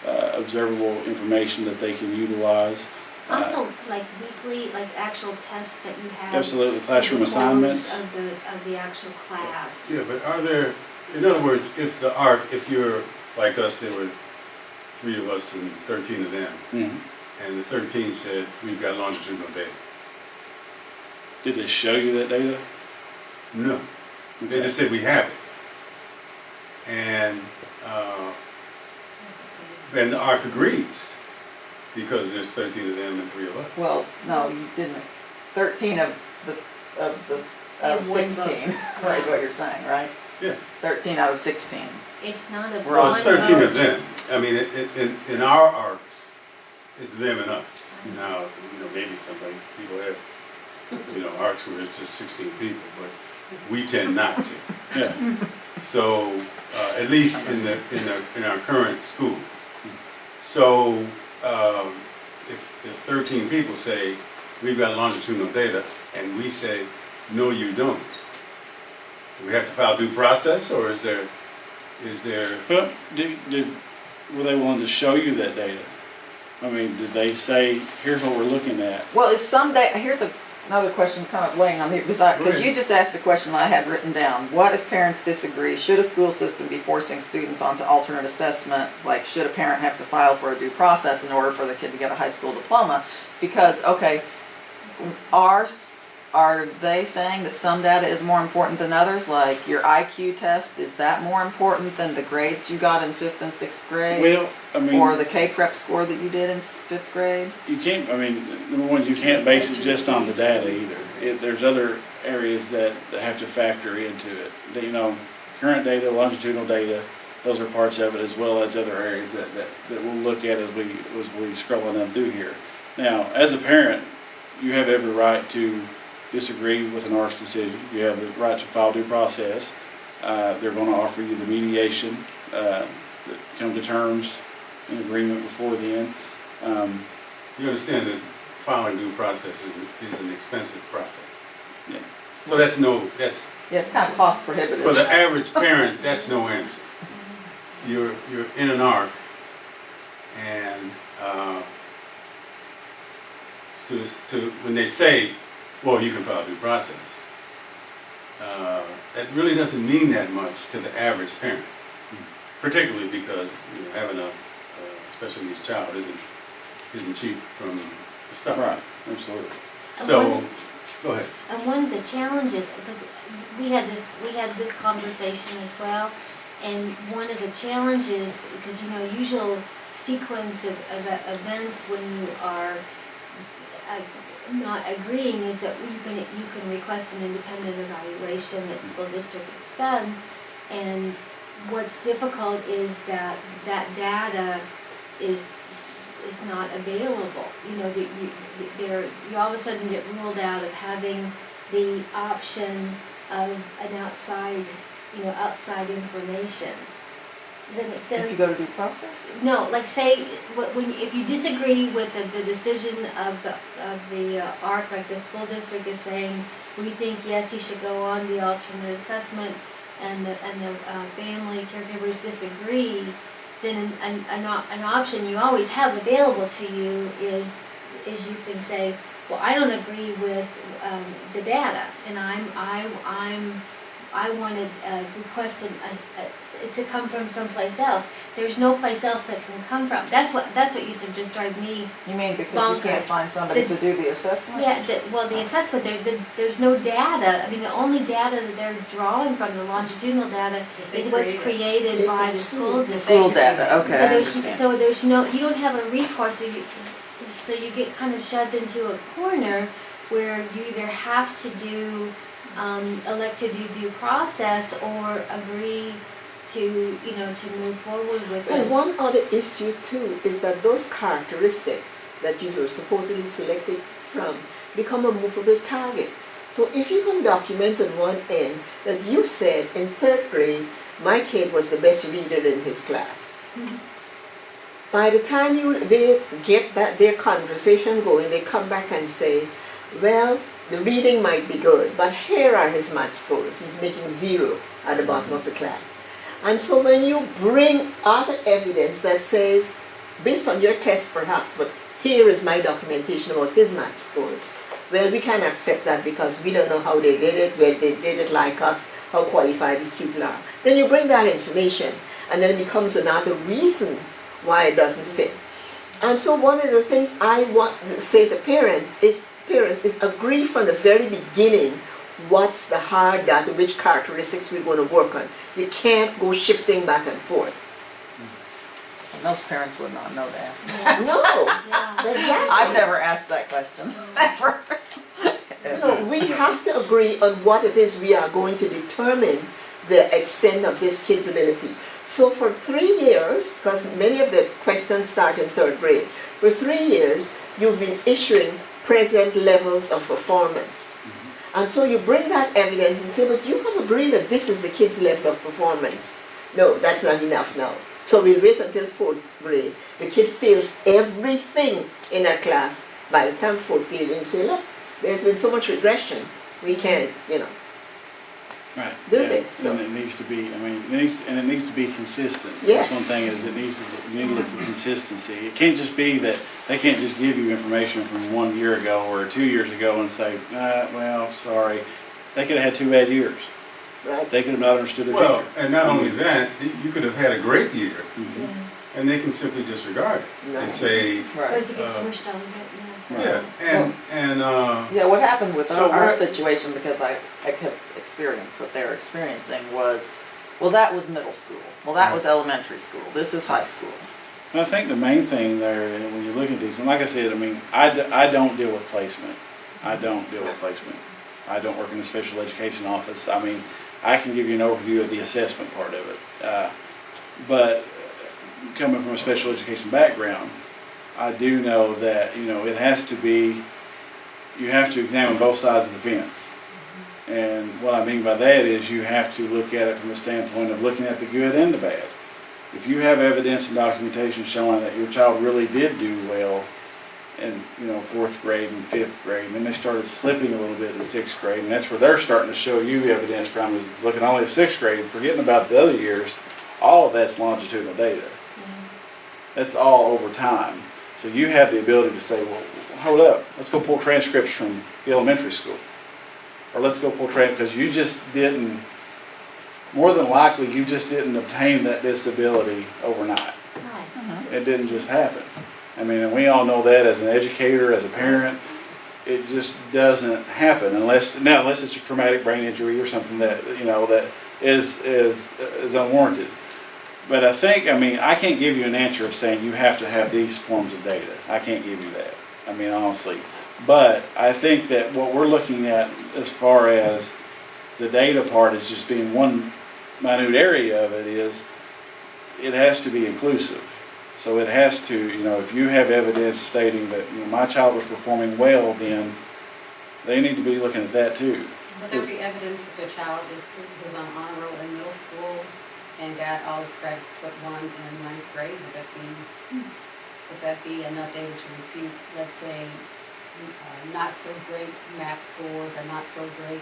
Speaker 1: observable information that they can utilize.
Speaker 5: Also, like weekly, like actual tests that you have.
Speaker 1: Absolutely, classroom
Speaker 5: as a close
Speaker 1: assignments.
Speaker 5: Of the actual class.
Speaker 2: Yeah, but are there, in other words, if you're like us, there were 3 of us and 13 of them,
Speaker 1: Mhm.
Speaker 2: and the 13 said, we've got longitudinal data.
Speaker 1: Did they show you that data?
Speaker 2: No, they just said we have it. And the ARC agrees, because there's 13 of them and 3 of us.
Speaker 3: Well, no, you didn't. 13 of
Speaker 5: In one
Speaker 3: 16
Speaker 5: book.
Speaker 3: is what you're saying, right?
Speaker 2: Yes.
Speaker 3: 13 out of 16.
Speaker 5: It's not a.
Speaker 2: Well, it's
Speaker 5: one
Speaker 2: 13 of
Speaker 5: vote.
Speaker 2: them. I mean, in our ARCs, it's them and us. Now, maybe people have, ARCs where it's just 16 people, but we tend not to.
Speaker 1: Yeah.
Speaker 2: So, at least in our current school. So, if 13 people say, we've got longitudinal data, and we say, no, you don't, do we have to file due process, or is there,
Speaker 1: Well, were they willing to show you that data? I mean, did they say, here's what we're looking at?
Speaker 3: Well, is some data, here's another question kind of laying on here, because you just asked the question I had written down. What if parents disagree? Should a school system be forcing students onto alternate assessment? Like, should a parent have to file for a due process in order for the kid to get a high school diploma? Because, okay, are they saying that some data is more important than others? Like your IQ test, is that more important than the grades you got in 5th and 6th grade?
Speaker 1: Well, I mean,
Speaker 3: Or the K-Prep score that you did in 5th grade?
Speaker 1: you can't, I mean, number one, you can't base it just on the data either. There's other areas that have to factor into it. Current data, longitudinal data, those are parts of it, as well as other areas that we'll look at as we scroll on them through here. Now, as a parent, you have every right to disagree with an ARC's decision. You have the right to file due process. They're going to offer you the mediation, come to terms in agreement before then.
Speaker 2: you understand that filing due process is an expensive process.
Speaker 1: Yeah.
Speaker 2: So that's
Speaker 3: Yeah, it's kind of cost prohibitive.
Speaker 2: for the average parent, that's no answer. You're in an ARC, and when they say, well, you can file due process, that really doesn't mean that much to the average parent. particularly because, you know, having a special needs child isn't cheap from the start.
Speaker 1: Right, absolutely.
Speaker 2: So, go ahead.
Speaker 5: And one of the challenges, because we had this conversation as well, and one of the challenges, because you know, usual sequence of events when you are not agreeing is that you can request an independent evaluation at school district expense, and what's difficult is that data is not available. You know, you all of a sudden get ruled out of having the option of an outside information. Does that make sense?
Speaker 3: If you go to due process?
Speaker 5: No, like say, if you disagree with the decision of the ARC, like the school district is saying, we think yes, he should go on the alternate assessment, and the family caregivers disagree, then an option you always have available to you is you can say, well, I don't agree with the data, and I want to request it to come from someplace else. There's no place else it can come from. That's what used to just drive me.
Speaker 3: You mean because you can't find somebody to do the assessment?
Speaker 5: Yeah, the assessment, there's no data. I mean, the only data that they're drawing from, the longitudinal data, is what's created by the school district.
Speaker 3: School data, okay, I understand.
Speaker 5: So there's no, you don't have a recourse, so you get kind of shoved into a corner where you either have to elect to do due process or agree to move forward with
Speaker 4: And
Speaker 5: this.
Speaker 4: one other issue too is that those characteristics that you were supposedly selected from become a movable target. So if you can document on one end that you said in 3rd grade, my kid was the best reader in his class.
Speaker 5: Mhm.
Speaker 4: By the time they get their conversation going, they come back and say, well, the reading might be good, but here are his math scores. He's making 0 at the bottom of the class. And so when you bring other evidence that says, based on your test perhaps, but here is my documentation about his math scores, well, we can't accept that because we don't know how they did it, whether they did it like us, how qualified these people are. Then you bring that information, and then it becomes another reason why it doesn't fit. And so one of the things I want to say to parents is agree from the very beginning what's the hard data, which characteristics we're going to work on. You can't go shifting back and forth.
Speaker 3: And most parents would not know to ask that.
Speaker 4: No,
Speaker 5: Yeah.
Speaker 4: exactly.
Speaker 3: I've never asked that question, ever.
Speaker 4: No, we have to agree on what it is we are going to determine the extent of this kid's ability. So for 3 years, because many of the questions start in 3rd grade, for 3 years you've been issuing present levels of performance. And so you bring that evidence and say, but you have agreed that this is the kid's level of performance. No, that's not enough now. So we'll wait until 4th grade. The kid fails everything in a class. By the time 4th grade, you say, look, there's been so much regression. We can't,
Speaker 1: Right.
Speaker 4: do
Speaker 1: Yeah,
Speaker 4: this. So.
Speaker 1: And it needs to be, it needs to be consistent.
Speaker 4: Yes.
Speaker 1: That's one thing is you need to look for consistency. It can't just be that they can't just give you information from 1 year ago or 2 years ago and say, well, sorry. They could have had 2 bad years.
Speaker 4: Right.
Speaker 1: They could have not understood their
Speaker 2: Well,
Speaker 1: teacher.
Speaker 2: and not only that, you could have had a great year,
Speaker 1: Mhm.
Speaker 2: and they can simply disregard it
Speaker 4: No.
Speaker 2: and say,
Speaker 5: Or
Speaker 3: Right.
Speaker 5: to get smushed on it,
Speaker 2: yeah, and
Speaker 3: Yeah, what happened with
Speaker 2: So
Speaker 3: our
Speaker 2: what-
Speaker 3: situation, because I have experienced what they're experiencing, was, well, that was middle school. Well, that was elementary school. This is high school.
Speaker 1: I think the main thing there, and when you look at these, and like I said, I don't deal with placement. I don't deal with placement. I don't work in the special education office. I can give you an overview of the assessment part of it. But coming from a special education background, I do know that, it has to be, you have to examine both sides of the fence. And what I mean by that is you have to look at it from the standpoint of looking at the good and the bad. If you have evidence and documentation showing that your child really did do well in 4th grade and 5th grade, and then they started slipping a little bit in 6th grade, and that's where they're starting to show you evidence from, is looking only at 6th grade, forgetting about the other years. All of that's longitudinal data. That's all over time. So you have the ability to say, well, hold up, let's go pull transcripts from the elementary school. Or let's go pull transcripts, because you just didn't more than likely you just didn't obtain that disability overnight.
Speaker 5: Right.
Speaker 1: It didn't just happen. I mean, and we all know that as an educator, as a parent, it just doesn't happen unless it's a traumatic brain injury or something that, that is unwarranted. But I mean, I can't give you an answer of saying you have to have these forms of data. I can't give you that. I mean, honestly. But I think that what we're looking at as far as the data part is just being one minute area of it is it has to be inclusive. So it has to, if you have evidence stating that my child was performing well, then they need to be looking at that too.
Speaker 6: Would there be evidence if their child was on honor roll in middle school and got all his credits but one in ninth grade? Would that be enough data to refute, let's say, not so great math scores or not so great?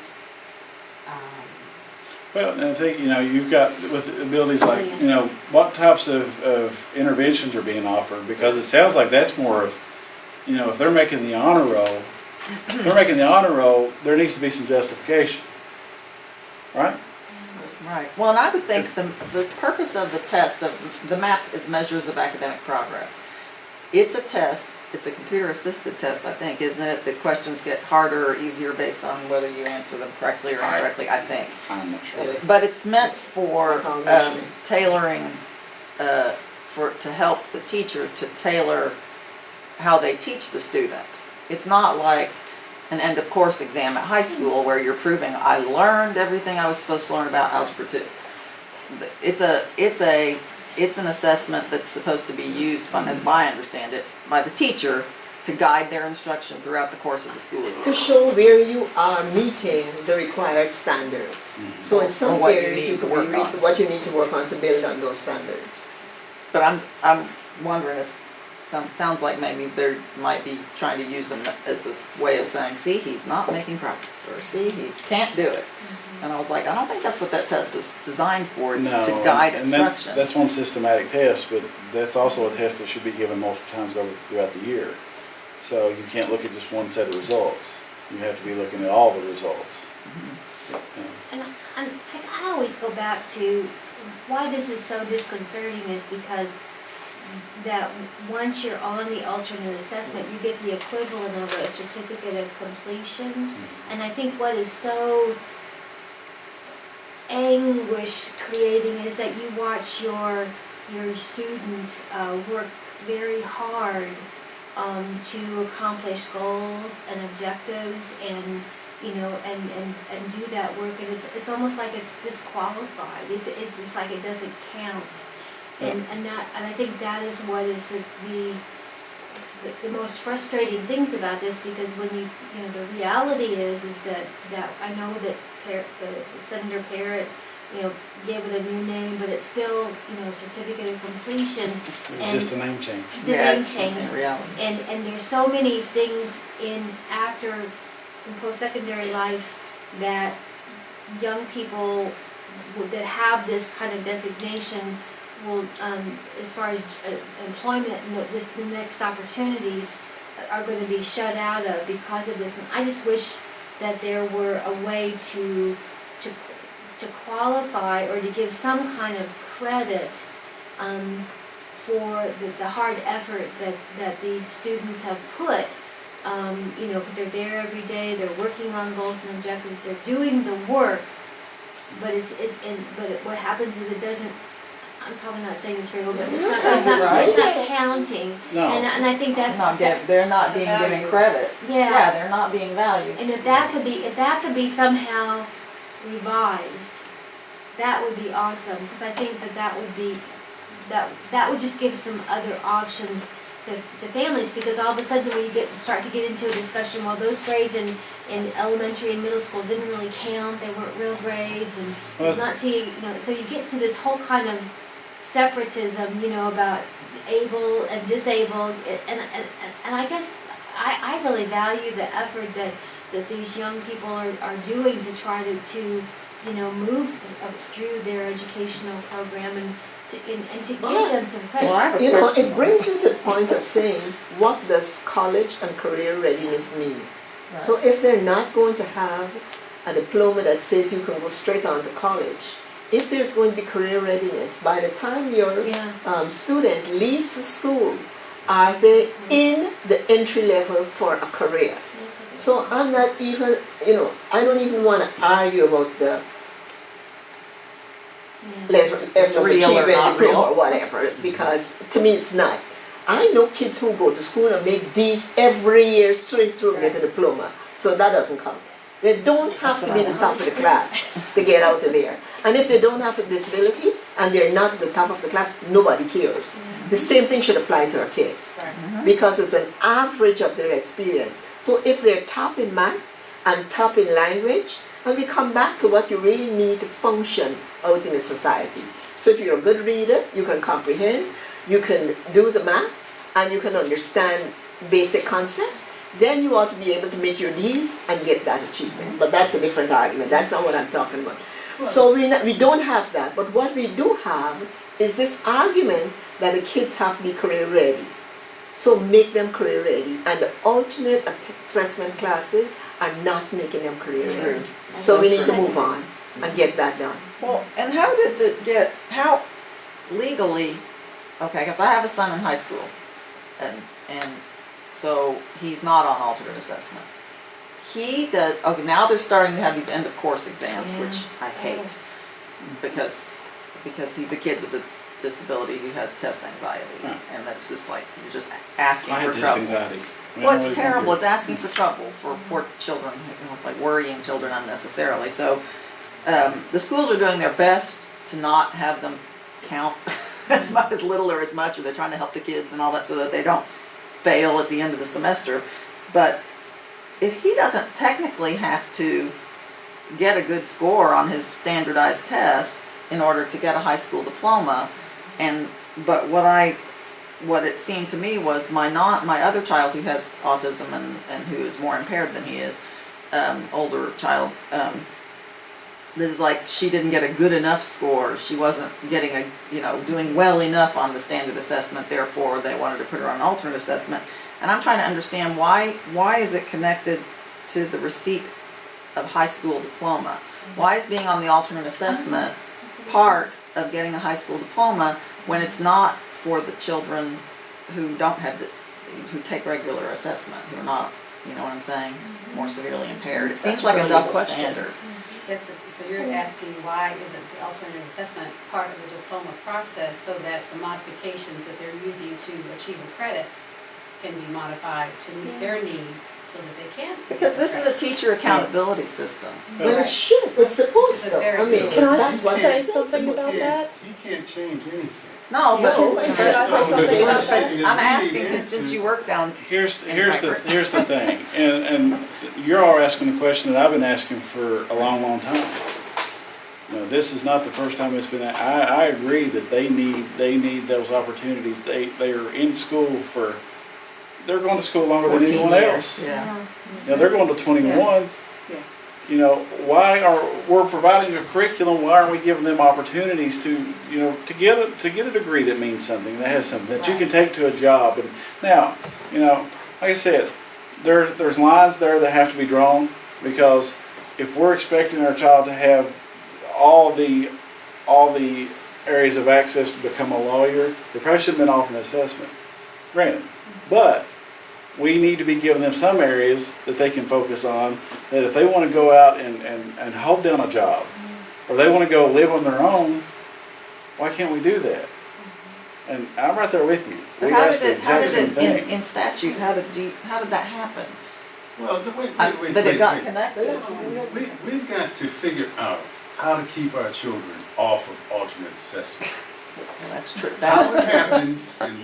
Speaker 1: Well, and I think, you've got with abilities like, what types of interventions are being offered, because it sounds like that's more of, if they're making the honor roll, there needs to be some justification, right?
Speaker 3: Right. Well, and I would think the purpose of the test of the MAP is measures of academic progress. It's a test. It's a computer-assisted test, I think, isn't it? The questions get harder or easier based on whether you answer them correctly or incorrectly, I think.
Speaker 1: I'm not sure.
Speaker 3: But it's meant for tailoring, to help the teacher to tailor how they teach the student. It's not like an end of course exam at high school where you're proving I learned everything I was supposed to learn about Algebra 2. It's an assessment that's supposed to be used, as I understand it, by the teacher to guide their instruction throughout the course of the school year.
Speaker 4: To show where you are meeting the required standards. So in some
Speaker 3: what you
Speaker 4: areas
Speaker 3: need
Speaker 4: you
Speaker 3: to
Speaker 4: could
Speaker 3: work
Speaker 4: be
Speaker 3: on.
Speaker 4: what you need to work on to build on those standards.
Speaker 3: But I'm wondering if sounds like maybe they might be trying to use them as a way of saying, see, he's not making progress, or see, he can't do it. And I was like, I don't think that's what that test is designed for. It's to guide
Speaker 1: and
Speaker 3: instruction.
Speaker 1: that's one systematic test, but that's also a test that should be given multiple times throughout the year. So you can't look at just one set of results. You have to be looking at all the results.
Speaker 5: And I always go back to why this is so disconcerting is because that once you're on the alternate assessment, you get the equivalent of a certificate of completion. And I think what is so anguish creating is that you watch your students work very hard to accomplish goals and objectives and and do that work, and it's almost like it's disqualified. It's like it doesn't count. And I think that is what is the most frustrating things about this, because when the reality is that I know that Senator Parrott gave it a new name, but it's still certificate of completion.
Speaker 1: It's just a name change.
Speaker 5: It's a name change.
Speaker 3: It's reality.
Speaker 5: And there's so many things in post-secondary life that young people that have this kind of designation will, as far as employment and the next opportunities are going to be shut out of because of this. And I just wish that there were a way to qualify or to give some kind of credit for the hard effort that these students have put. Because they're there every day, they're working on goals and objectives, they're doing the work, but what happens is it doesn't. I'm probably not saying this very well, but it's not counting.
Speaker 1: No.
Speaker 5: And I think that's
Speaker 3: They're not being given credit.
Speaker 5: Yeah.
Speaker 3: They're not being valued.
Speaker 5: And if that could be somehow revised, that would be awesome, because I think that would just give some other options to families, because all of a sudden when you start to get into a discussion, well, those grades in elementary and middle school didn't really count, they weren't real grades, and it's not so you get to this whole kind of separatism, about able and disabled, and I guess I really value the effort that these young people are doing to try to move through their educational program and to give them some credit.
Speaker 3: Well, I have a question.
Speaker 4: It brings you to the point of saying, what does college and career readiness mean?
Speaker 3: Right.
Speaker 4: So if they're not going to have a diploma that says you can go straight on to college, if there's going to be career readiness, by the time your
Speaker 5: Yeah.
Speaker 4: student leaves the school, are they in the entry level for a career?
Speaker 5: That's a good
Speaker 4: So
Speaker 5: point.
Speaker 4: I'm not even, I don't even want to argue about the
Speaker 5: Yeah.
Speaker 4: level
Speaker 3: It's
Speaker 4: of
Speaker 3: real or
Speaker 4: achievement
Speaker 3: not
Speaker 4: diploma
Speaker 3: real.
Speaker 4: or whatever, because to me it's not. I know kids who go to school and make D's every year straight through and get a diploma, so that doesn't count. They don't have to be the top of the class to get out of there. And if they don't have a disability and they're not the top of the class, nobody cares. The same thing should apply to our kids, because it's an average of their experience. So if they're top in math and top in language, and we come back to what you really need to function out in the society. So if you're a good reader, you can comprehend, you can do the math, and you can understand basic concepts, then you ought to be able to make your D's and get that achievement. But that's a different argument. That's not what I'm talking about. So we don't have that. But what we do have is this argument that the kids have to be career ready. So make them career ready. And the alternate assessment classes are not making them career ready. So we need to move on and get that done.
Speaker 3: Well, and how did it get, how legally, okay, because I have a son in high school, and so he's not on alternate assessment. He does, okay, now they're starting to have these end of course exams, which I hate, because he's a kid with a disability who has test anxiety, and that's just like, you're just asking
Speaker 1: I
Speaker 3: for
Speaker 1: had
Speaker 3: trouble.
Speaker 1: this anxiety.
Speaker 3: Well, it's terrible. It's asking for trouble for poor children. It's like worrying children unnecessarily. So the schools are doing their best to not have them count as little or as much, or they're trying to help the kids and all that so that they don't fail at the end of the semester. But if he doesn't technically have to get a good score on his standardized test in order to get a high school diploma, but what it seemed to me was my other child who has autism and who is more impaired than he is, older child, this is like she didn't get a good enough score. She wasn't getting doing well enough on the standard assessment, therefore they wanted to put her on alternate assessment. And I'm trying to understand why is it connected to the receipt of high school diploma? Why is being on the alternate assessment part of getting a high school diploma when it's not for the children who don't have who take regular assessment, who are not, you know what I'm saying, more severely impaired? It seems like a double standard.
Speaker 6: So you're asking why isn't the alternative assessment part of the diploma process so that the modifications that they're using to achieve a credit can be modified to meet their needs so that they can?
Speaker 3: Because this is a teacher accountability system.
Speaker 4: Well, it should. It's supposed to. I mean,
Speaker 9: Can I
Speaker 4: that's what
Speaker 9: say
Speaker 4: it says.
Speaker 9: something about that?
Speaker 2: He can't change anything.
Speaker 3: No, but
Speaker 4: No, it's just-
Speaker 3: I'm asking, because since you work down,
Speaker 1: Here's the thing, and you're all asking the question that I've been asking for a long time. This is not the first time it's been. I agree that they need those opportunities. They are in school they're going to school longer than
Speaker 3: 14
Speaker 1: anyone
Speaker 3: years,
Speaker 1: else.
Speaker 3: yeah.
Speaker 1: They're going to 21.
Speaker 9: Yeah.
Speaker 1: We're providing a curriculum, why aren't we giving them opportunities to get a degree that means something, that has something, that you can take to a job? And now, like I said, there's lines there that have to be drawn, because if we're expecting our child to have all the areas of access to become a lawyer, they probably should have been off an assessment, granted. But we need to be giving them some areas that they can focus on, that if they want to go out and hold down a job, or they want to go live on their own, why can't we do that? And I'm right there with you.
Speaker 3: But
Speaker 1: We
Speaker 3: how
Speaker 1: asked
Speaker 3: did
Speaker 1: the exact same
Speaker 3: it,
Speaker 1: thing.
Speaker 3: in statute, how did that happen?
Speaker 2: Well,
Speaker 3: That it got connected?
Speaker 2: We've got to figure out how to keep our children off of alternate assessment.
Speaker 3: Well, that's true.
Speaker 2: How it happened, and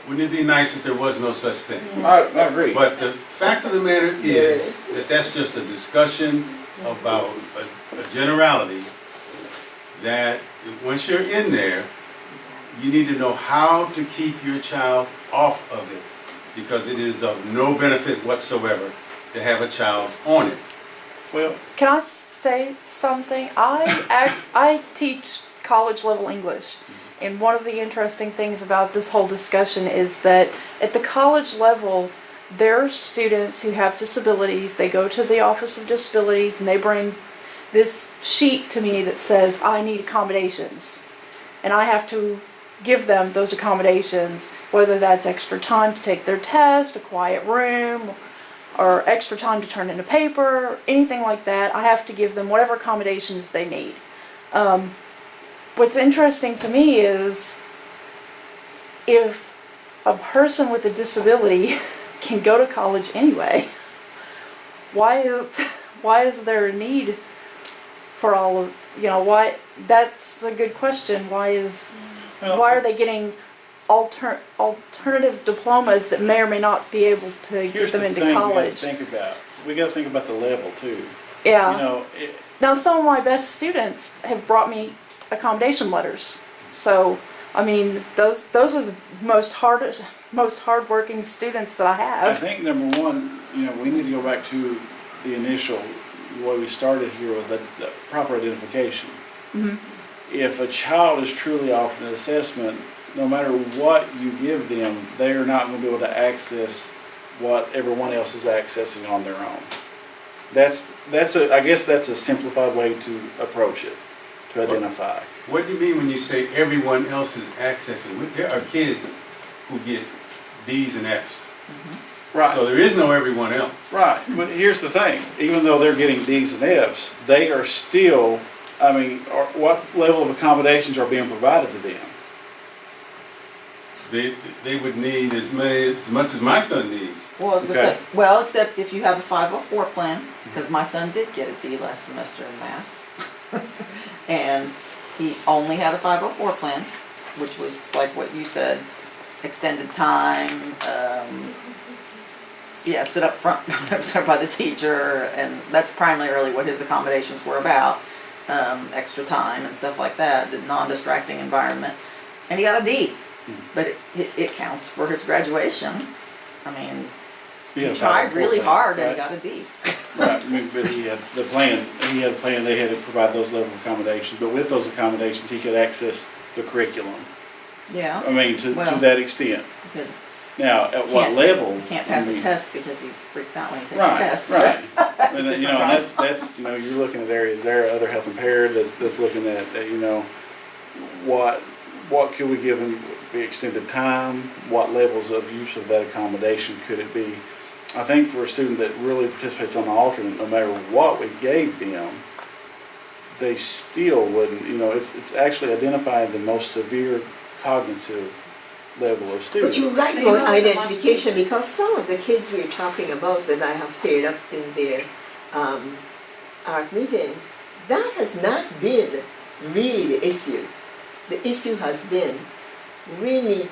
Speaker 2: wouldn't it be nice if there was no such thing?
Speaker 1: I agree.
Speaker 2: But the fact of the matter is that that's just a discussion about a generality, that once you're in there, you need to know how to keep your child off of it, because it is of no benefit whatsoever to have a child on it.
Speaker 1: Well,
Speaker 9: Can I say something? I teach college level English, and one of the interesting things about this whole discussion is that at the college level, there are students who have disabilities. They go to the Office of Disabilities and they bring this sheet to me that says I need accommodations. And I have to give them those accommodations, whether that's extra time to take their test, a quiet room, or extra time to turn in a paper, anything like that. I have to give them whatever accommodations they need. What's interesting to me is if a person with a disability can go to college anyway, why is there a need for all of, why, that's a good question. Why are they getting alternative diplomas that may or may not be able to get them into college?
Speaker 1: We gotta think about the level too.
Speaker 9: Yeah.
Speaker 1: You know,
Speaker 9: Now, some of my best students have brought me accommodation letters. So, I mean, those are the most hardworking students that I
Speaker 1: I
Speaker 9: have.
Speaker 1: think number one, we need to go back to the initial, what we started here with the proper identification.
Speaker 9: Mhm.
Speaker 1: If a child is truly offered an assessment, no matter what you give them, they are not going to be able to access what everyone else is accessing on their own. I guess that's a simplified way to approach it, to identify.
Speaker 2: What do you mean when you say everyone else is accessing? There are kids who get D's and F's.
Speaker 1: Right.
Speaker 2: So there is no everyone else.
Speaker 1: Right, but here's the thing, even though they're getting D's and F's, they are still, what level of accommodations are being provided to them?
Speaker 2: They would need as much as my son needs.
Speaker 3: Well, I was gonna
Speaker 1: Okay.
Speaker 3: say, well, except if you have a 504 plan, because my son did get a D last semester in math. And he only had a 504 plan, which was like what you said, extended time, sit up front by the teacher, and that's primarily what his accommodations were about, extra time and stuff like that, the non-distracting environment, and he got a D. But it counts for his graduation. I mean, he tried really hard and he got a D.
Speaker 1: Right, but he had a plan, they had to provide those level of accommodations, but with those accommodations, he could access the curriculum.
Speaker 3: Yeah.
Speaker 1: To
Speaker 3: Well,
Speaker 1: that extent.
Speaker 3: Good.
Speaker 1: Now, at what
Speaker 3: Can't-
Speaker 1: level?
Speaker 3: He can't pass the test because he freaks out when he takes
Speaker 1: Right,
Speaker 3: tests.
Speaker 1: right.
Speaker 3: That's a
Speaker 1: And
Speaker 3: different problem.
Speaker 1: that's you're looking at areas there, other health impaired, that's looking at, what could we give them, the extended time, what levels of use of that accommodation could it be? I think for a student that really participates on the alternate, no matter what we gave them, they still wouldn't, it's actually identifying the most severe cognitive level of
Speaker 4: But
Speaker 1: student.
Speaker 4: you're right
Speaker 5: So you
Speaker 4: about
Speaker 5: know what the
Speaker 4: identification, because some of the kids we're talking about that I have paired up in their art meetings, that has not been really the issue. The issue has been, we need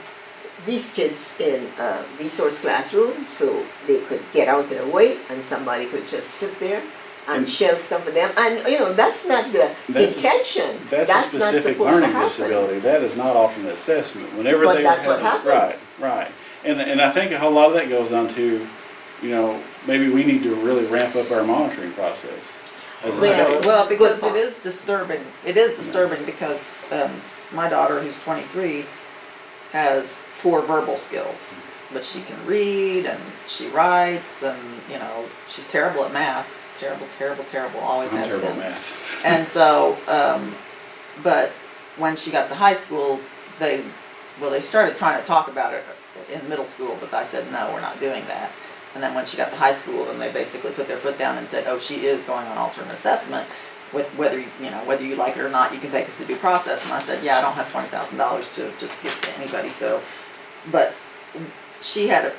Speaker 4: these kids in a resource classroom so they could get out and away and somebody could just sit there and
Speaker 1: And-
Speaker 4: shell stuff for them. And, that's not the
Speaker 1: That's a-
Speaker 4: intention.
Speaker 1: That's a
Speaker 4: not
Speaker 1: specific
Speaker 4: supposed to
Speaker 1: learning
Speaker 4: happen.
Speaker 1: disability, that is not alternate assessment. Whenever
Speaker 4: But
Speaker 1: they
Speaker 4: that's
Speaker 1: have-
Speaker 4: what happens.
Speaker 1: Right. And I think a whole lot of that goes on to, maybe we need to really ramp up our monitoring process as a
Speaker 4: Well,
Speaker 1: state.
Speaker 3: Well, because
Speaker 4: Good
Speaker 3: it is disturbing. It is disturbing because my daughter, who's 23, has poor verbal skills, but she can read and she writes, and she's terrible at math. Terrible. Always
Speaker 1: I'm
Speaker 3: has
Speaker 1: terrible at
Speaker 3: been.
Speaker 1: math.
Speaker 3: And so, but when she got to high school, they started trying to talk about it in middle school, but I said, no, we're not doing that. And then when she got to high school, then they basically put their foot down and said, oh, she is going on alternate assessment. With whether you like it or not, you can take us to due process. And I said, yeah, I don't have $20,000 to just give to anybody. So, but she had a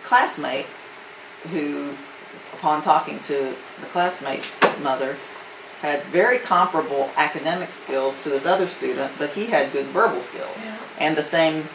Speaker 3: classmate who, upon talking to the classmate's mother, had very comparable academic skills to this other student, but he had good verbal skills and the same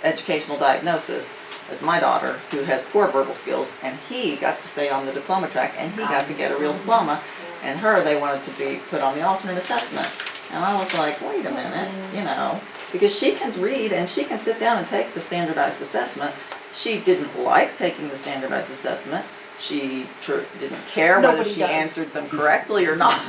Speaker 3: educational diagnosis as my daughter, who has poor verbal skills, and he got to stay on the diploma track and he got to get a real diploma. And they wanted to be put on the alternate assessment. And I was like, wait a minute, because she can read and she can sit down and take the standardized assessment. She didn't like taking the standardized assessment. She didn't care whether
Speaker 9: Nobody
Speaker 1: Mm-hmm.
Speaker 3: she
Speaker 9: does.
Speaker 3: answered them correctly or not.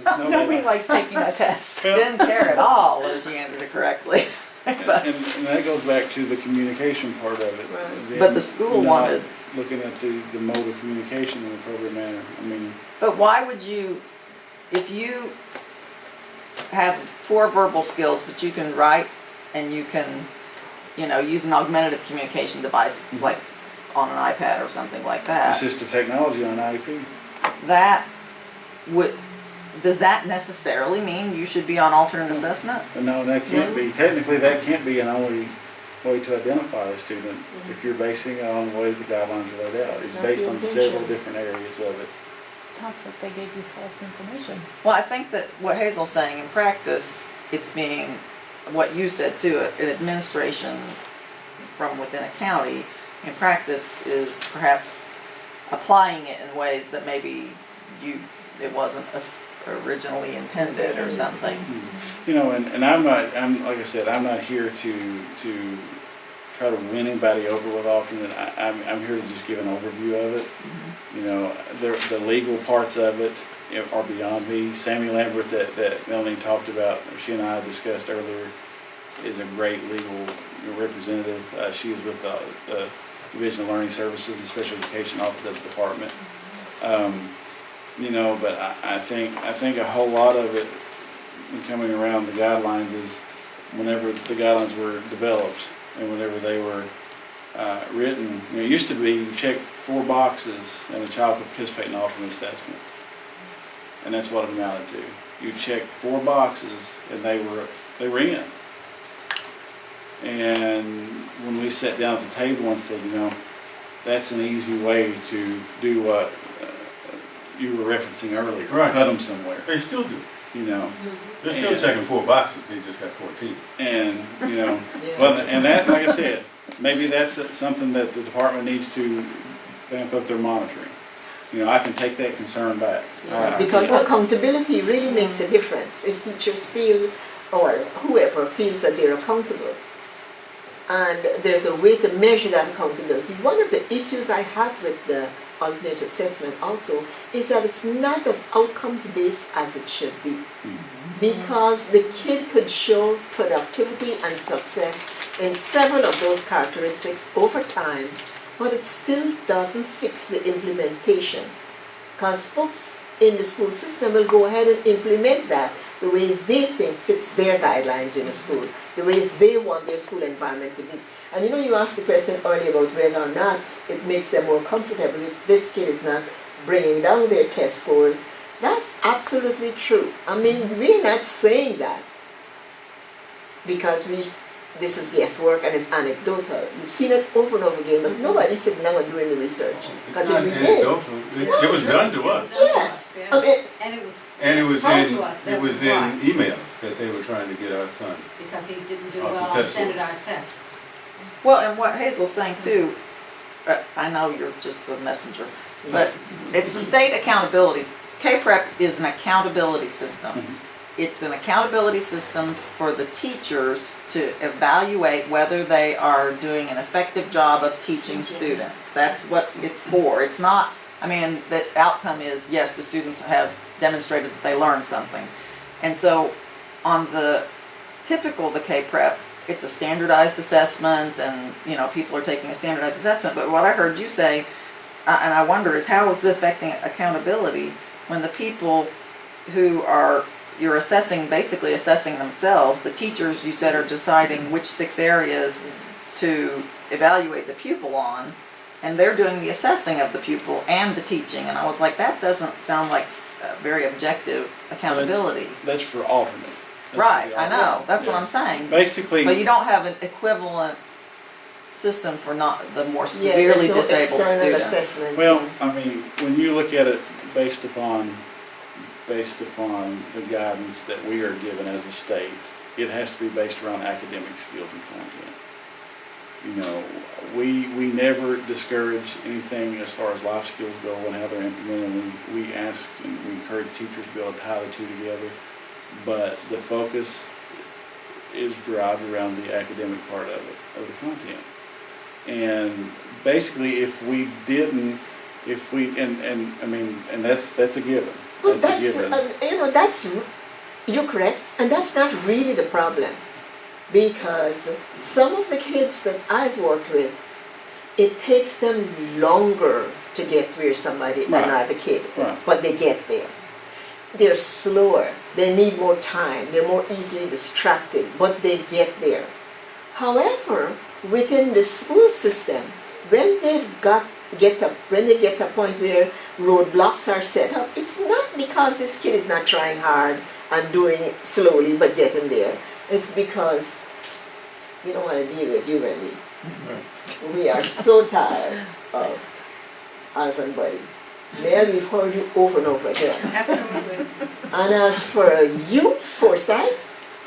Speaker 9: Nobody likes taking that test.
Speaker 3: Didn't care at all whether she answered it correctly. But
Speaker 1: And that goes back to the communication part of it.
Speaker 4: Right.
Speaker 1: Them
Speaker 3: But the school
Speaker 1: not
Speaker 3: wanted-
Speaker 1: Looking at the mode of communication in an appropriate manner.
Speaker 3: But why would you if you have poor verbal skills, but you can write and you can, use an augmentative communication device, like on an iPad or something like that,
Speaker 1: Assistive technology on IEP.
Speaker 3: that does that necessarily mean you should be on alternate assessment?
Speaker 1: But no, that can't be, technically, that can't be an only way to identify a student if you're basing it on the way the guidelines are laid out. It's
Speaker 4: not
Speaker 1: based
Speaker 4: the
Speaker 1: on several
Speaker 4: intention.
Speaker 1: different areas of it.
Speaker 9: Sounds like they gave you false information.
Speaker 3: Well, I think that what Hazel's saying in practice, it's being, what you said too, an administration from within a county, in practice is perhaps applying it in ways that maybe it wasn't originally intended or something.
Speaker 1: And like I said, I'm not here to try to win anybody over with alternate. I'm here to just give an overview of it. The legal parts of it are beyond me. Sammy Lambert that Melanie talked about, or she and I discussed earlier, is a great legal representative. She was with the Division of Learning Services and Special Education Office of the department. But I think a whole lot of it coming around the guidelines is whenever the guidelines were developed and whenever they were written. It used to be you check 4 boxes and a child could participate in alternate assessment, and that's what it amounted to. You checked 4 boxes and they were in. And when we sat down at the table and said, that's an easy way to do what you were referencing earlier.
Speaker 2: Right.
Speaker 1: Put them somewhere.
Speaker 2: They still do. They're still
Speaker 1: And-
Speaker 2: checking 4 boxes, they just got 14.
Speaker 1: And, well, and that, like I said, maybe that's something that the department needs to vamp up their monitoring. I can take that concern back.
Speaker 4: Because accountability really makes a difference. If teachers feel, or whoever feels that they're accountable, and there's a way to measure that accountability. One of the issues I have with the alternate assessment also is that it's not as outcomes based as it should be. Because the kid could show productivity and success in several of those characteristics over time, but it still doesn't fix the implementation. Because folks in the school system will go ahead and implement that the way they think fits their guidelines in the school, the way they want their school environment to be. And you asked the question earlier about whether or not it makes them more comfortable if this kid is not bringing down their test scores. That's absolutely true. I mean, we're not saying that because this is guesswork and it's anecdotal. You've seen it over and over again, but nobody's sitting down and doing the research.
Speaker 2: It's not anecdotal. It was done to us.
Speaker 4: Yes. I mean,
Speaker 6: And it was told to us
Speaker 2: It
Speaker 6: that
Speaker 2: was
Speaker 6: was why,
Speaker 2: in emails that they were trying to get our son.
Speaker 6: because he didn't do
Speaker 2: Off the
Speaker 6: well on
Speaker 2: test score.
Speaker 6: standardized tests.
Speaker 3: Well, and what Hazel's saying too, I know you're just the messenger, but it's the state accountability. K-PREP is an accountability system. It's an accountability system for the teachers to evaluate whether they are doing an effective job of teaching students. That's what it's for. It's not, the outcome is, yes, the students have demonstrated that they learned something. And so on the K-PREP, it's a standardized assessment and, people are taking a standardized assessment. But what I heard you say, and I wonder, is how is it affecting accountability when the people who you're basically assessing themselves, the teachers you said are deciding which 6 areas to evaluate the pupil on, and they're doing the assessing of the pupil and the teaching. And I was like, that doesn't sound like very objective accountability.
Speaker 1: That's for alternate. That's
Speaker 3: Right,
Speaker 1: for the
Speaker 3: I know,
Speaker 1: alternate.
Speaker 3: that's what
Speaker 1: Yeah.
Speaker 3: I'm saying.
Speaker 1: Basically.
Speaker 3: So you don't have an equivalent system for not the more
Speaker 4: yeah,
Speaker 3: severely
Speaker 4: there's no
Speaker 3: disabled
Speaker 4: external
Speaker 3: students.
Speaker 4: assessment.
Speaker 1: Well, when you look at it based upon the guidance that we are given as a state, it has to be based around academic skills and content. We never discourage anything as far as life skills go and how they're implemented. We ask and we encourage teachers to be able to tie the two together, but the focus is derived around the academic part of it, of the content. And basically, that's a given.
Speaker 4: Well,
Speaker 1: That's a given.
Speaker 4: You're correct, and that's not really the problem. Because some of the kids that I've worked with, it takes them longer to get where
Speaker 1: Right.
Speaker 4: another kid is,
Speaker 1: Right.
Speaker 4: but they get there. they're slower, they need more time, they're more easily distracted, but they get there. However, within the school system, when when they get to a point where roadblocks are set up, it's not because this kid is not trying hard and doing slowly but getting there. It's because we don't want to deal with you, Wendy. We are so tired of Alpha and Buddy. Mel, we've heard you over and over again.
Speaker 6: Absolutely.
Speaker 4: And as for you, Forsyth,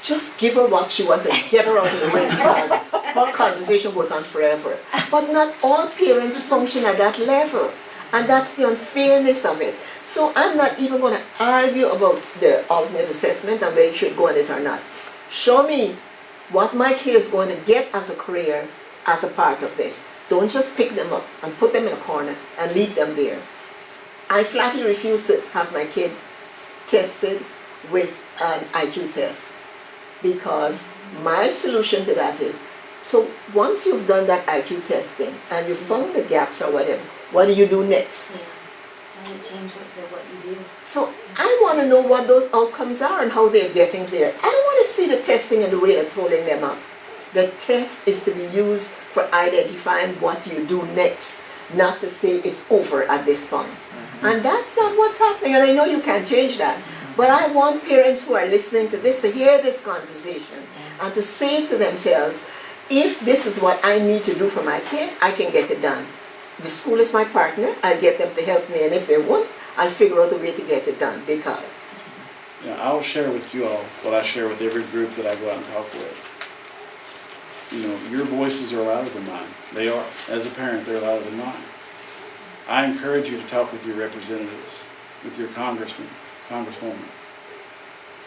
Speaker 4: just give her what she wants and get her out of the way because her conversation goes on forever. But not all parents function at that level. And that's the unfairness of it. So I'm not even going to argue about the alternate assessment and whether it should go on it or not. Show me what my kid is going to get as a career as a part of this. Don't just pick them up and put them in a corner and leave them there. I flatly refuse to have my kid tested with an IQ test because my solution to that is, so once you've done that IQ testing and you've found the gaps or whatever, what do you do next?
Speaker 5: Yeah, and it change what you do.
Speaker 4: So I want to know what those outcomes are and how they're getting there. I don't want to see the testing and the way that's holding them up. The test is to be used for identifying what you do next, not to say it's over at this point. And that's not what's happening, and I know you can't change that. But I want parents who are listening to this to hear this conversation and to say to themselves, if this is what I need to do for my kid, I can get it done. The school is my partner, I'll get them to help me, and if they won't, I'll figure out a way to get it done because.
Speaker 1: Yeah, I'll share with you all what I share with every group that I go out and talk with. You know, your voices are louder than mine. They are. As a parent, they're louder than mine. I encourage you to talk with your representatives, with your congressman, congresswoman.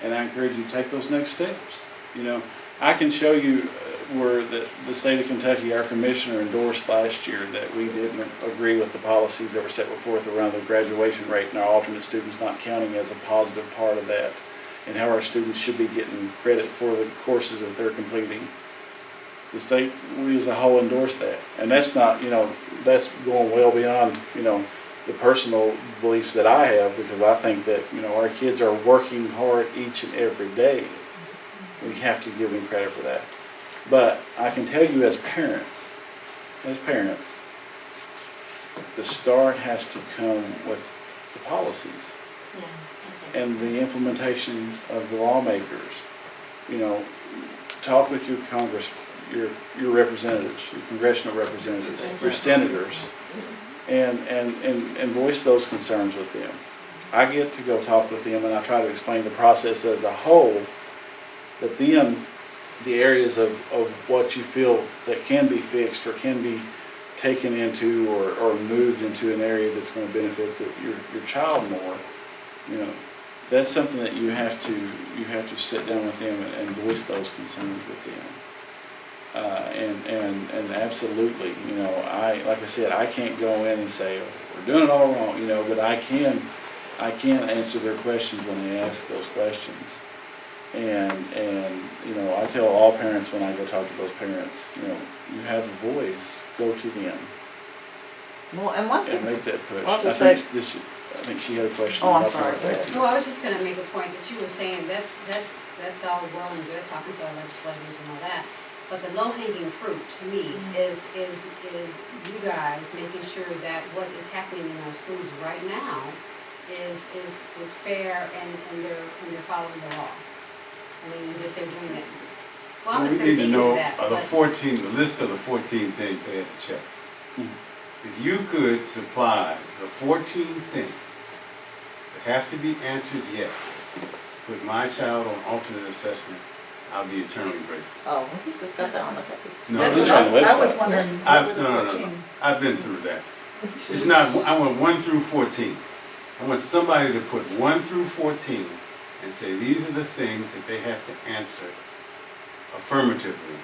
Speaker 1: And I encourage you to take those next steps. You know, I can show you where the state of Kentucky, our commissioner, endorsed last year that we didn't agree with the policies that were set forth around the graduation rate and our alternate students not counting as a positive part of that, and how our students should be getting credit for the courses that they're completing. The state, we as a whole endorse that. And that's not, you know, that's going well beyond, you know, the personal beliefs that I have, because I think that, you know, our kids are working hard each and every day. We have to give them credit for that. But I can tell you as parents, the start has to come with the policies
Speaker 5: Yeah, that's it.
Speaker 1: and the implementations of the lawmakers. You know, talk with your your representatives, your congressional representatives, your senators, and voice those concerns with them. I get to go talk with them and I try to explain the process as a whole, but then the areas of what you feel that can be fixed or can be taken into or moved into an area that's going to benefit your child more, you know, that's something that you have to sit down with them and voice those concerns with them. And absolutely, you know, like I said, I can't go in and say, oh, we're doing it all wrong, you know, but I can answer their questions when they ask those questions. And you know, I tell all parents when I go talk to those parents, you know, you have a voice, go to them
Speaker 3: Well, and one
Speaker 1: and
Speaker 3: thing,
Speaker 1: make that push.
Speaker 3: I'll just
Speaker 1: I think she had a question.
Speaker 3: Oh, I'm
Speaker 1: I'll
Speaker 3: sorry,
Speaker 1: talk
Speaker 3: go
Speaker 1: back
Speaker 3: ahead.
Speaker 1: to you.
Speaker 6: Well, I was just gonna make a point that you were saying, that's all well and good, talking to our legislators and all that. But the low-hanging fruit to me is you guys making sure that what is happening in our schools right now is fair and they're following the law. I mean, that they're doing it. Well, I'm
Speaker 2: We
Speaker 6: not saying
Speaker 2: need
Speaker 6: they
Speaker 2: to
Speaker 6: do
Speaker 2: know
Speaker 6: that,
Speaker 2: the
Speaker 6: but
Speaker 2: 14, the list of the 14 things they had to check.
Speaker 1: Mhm.
Speaker 2: If you could supply the 14 things that have to be answered yes, put my child on alternate assessment, I'll be eternally grateful.
Speaker 3: oh, he's just got that on the paper.
Speaker 2: No,
Speaker 1: That's
Speaker 2: this-
Speaker 1: on the
Speaker 8: I was
Speaker 1: website.
Speaker 8: wondering.
Speaker 2: No. I've been through that. It's not, I want 1 through 14. I want somebody to put 1 through 14 and say, these are the things that they have to answer affirmatively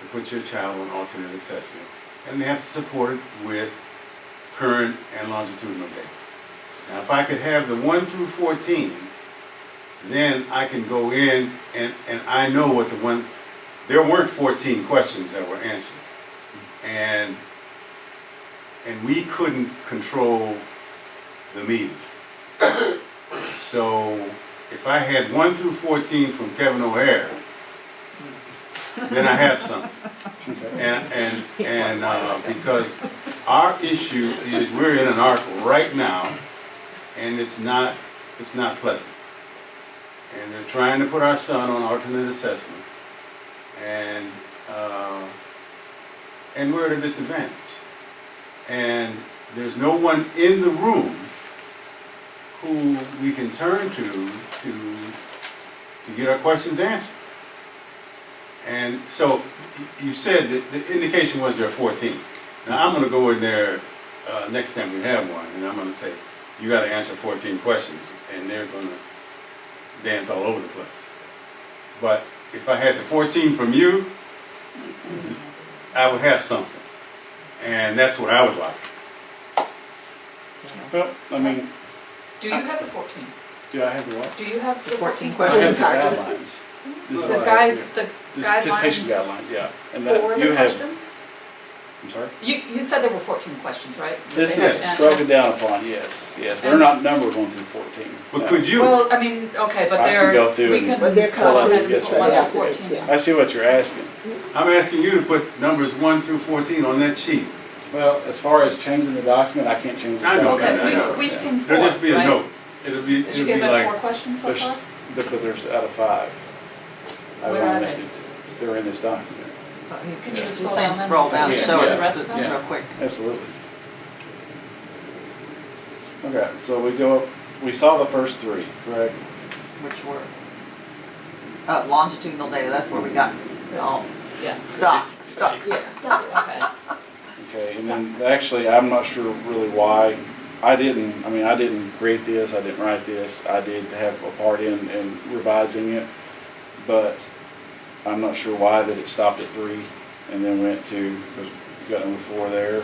Speaker 2: to put your child on alternate assessment. And they have to support it with current and longitudinal data. Now, if I could have the 1 through 14, then I can go in and I know what there weren't 14 questions that were answered. And we couldn't control the meeting. So if I had 1 through 14 from Kevin O'Hare, then I have something. Because our issue is we're in an arc right now, and it's not pleasant. And they're trying to put our son on alternate assessment, and we're at a disadvantage. And there's no one in the room who we can turn to get our questions answered. And so you said that the indication was there are 14. Now I'm going to go in there next time we have one, and I'm going to say, you got to answer 14 questions, and they're going to dance all over the place. But if I had the 14 from you, I would have something. And that's what I would like.
Speaker 1: Well, I mean,
Speaker 8: Do you have the 14?
Speaker 1: do I have the what?
Speaker 8: Do you have the
Speaker 3: 14
Speaker 1: I have
Speaker 3: questions.
Speaker 1: the guidelines. This is
Speaker 8: The
Speaker 1: what I
Speaker 8: guide,
Speaker 1: have
Speaker 8: the
Speaker 1: here. This is participation
Speaker 8: guidelines
Speaker 1: guidelines, yeah. And that,
Speaker 8: for
Speaker 1: you
Speaker 8: the
Speaker 1: have,
Speaker 8: questions?
Speaker 1: I'm sorry?
Speaker 8: You said there were 14 questions, right?
Speaker 1: This
Speaker 8: They had to
Speaker 1: is
Speaker 8: answer?
Speaker 1: broken down upon, yes. They're not numbered 1 through 14.
Speaker 2: But
Speaker 1: No.
Speaker 2: could you?
Speaker 8: Well, I mean, okay, but
Speaker 1: I can
Speaker 8: they're,
Speaker 1: go through
Speaker 8: we
Speaker 1: and-
Speaker 8: can.
Speaker 4: But they're
Speaker 1: Hold on,
Speaker 4: calculated,
Speaker 1: yes,
Speaker 4: so
Speaker 1: sir.
Speaker 4: they have to,
Speaker 8: 14.
Speaker 4: yeah.
Speaker 1: I see what you're asking.
Speaker 2: I'm asking you to put numbers 1 through 14 on that sheet.
Speaker 1: Well, as far as changing the document, I can't change the
Speaker 2: I know
Speaker 1: document.
Speaker 2: that, I know.
Speaker 8: Okay, we've seen 4,
Speaker 2: It'll just be a
Speaker 8: right?
Speaker 2: note. It'll be
Speaker 8: You gave us 4
Speaker 2: like,
Speaker 8: questions so
Speaker 1: There's,
Speaker 8: far?
Speaker 1: but there's out of 5. I've
Speaker 8: Where are
Speaker 1: only
Speaker 8: they?
Speaker 1: listed 2. They're in this document.
Speaker 8: So can you just
Speaker 3: You're
Speaker 8: scroll
Speaker 3: saying
Speaker 8: down?
Speaker 3: scroll down and
Speaker 1: Yeah,
Speaker 3: show
Speaker 1: yeah,
Speaker 3: us
Speaker 8: yeah.
Speaker 3: it real quick.
Speaker 1: Absolutely. Okay, so we go up, we saw the first 3, correct?
Speaker 3: Which were longitudinal data, that's where we got all
Speaker 8: Yeah.
Speaker 3: stuck.
Speaker 8: Okay.
Speaker 1: Okay, and then actually, I'm not sure really why. I didn't create this, I didn't write this. I did have a part in revising it, but I'm not sure why that it stopped at 3 and then went to, because you got number 4 there.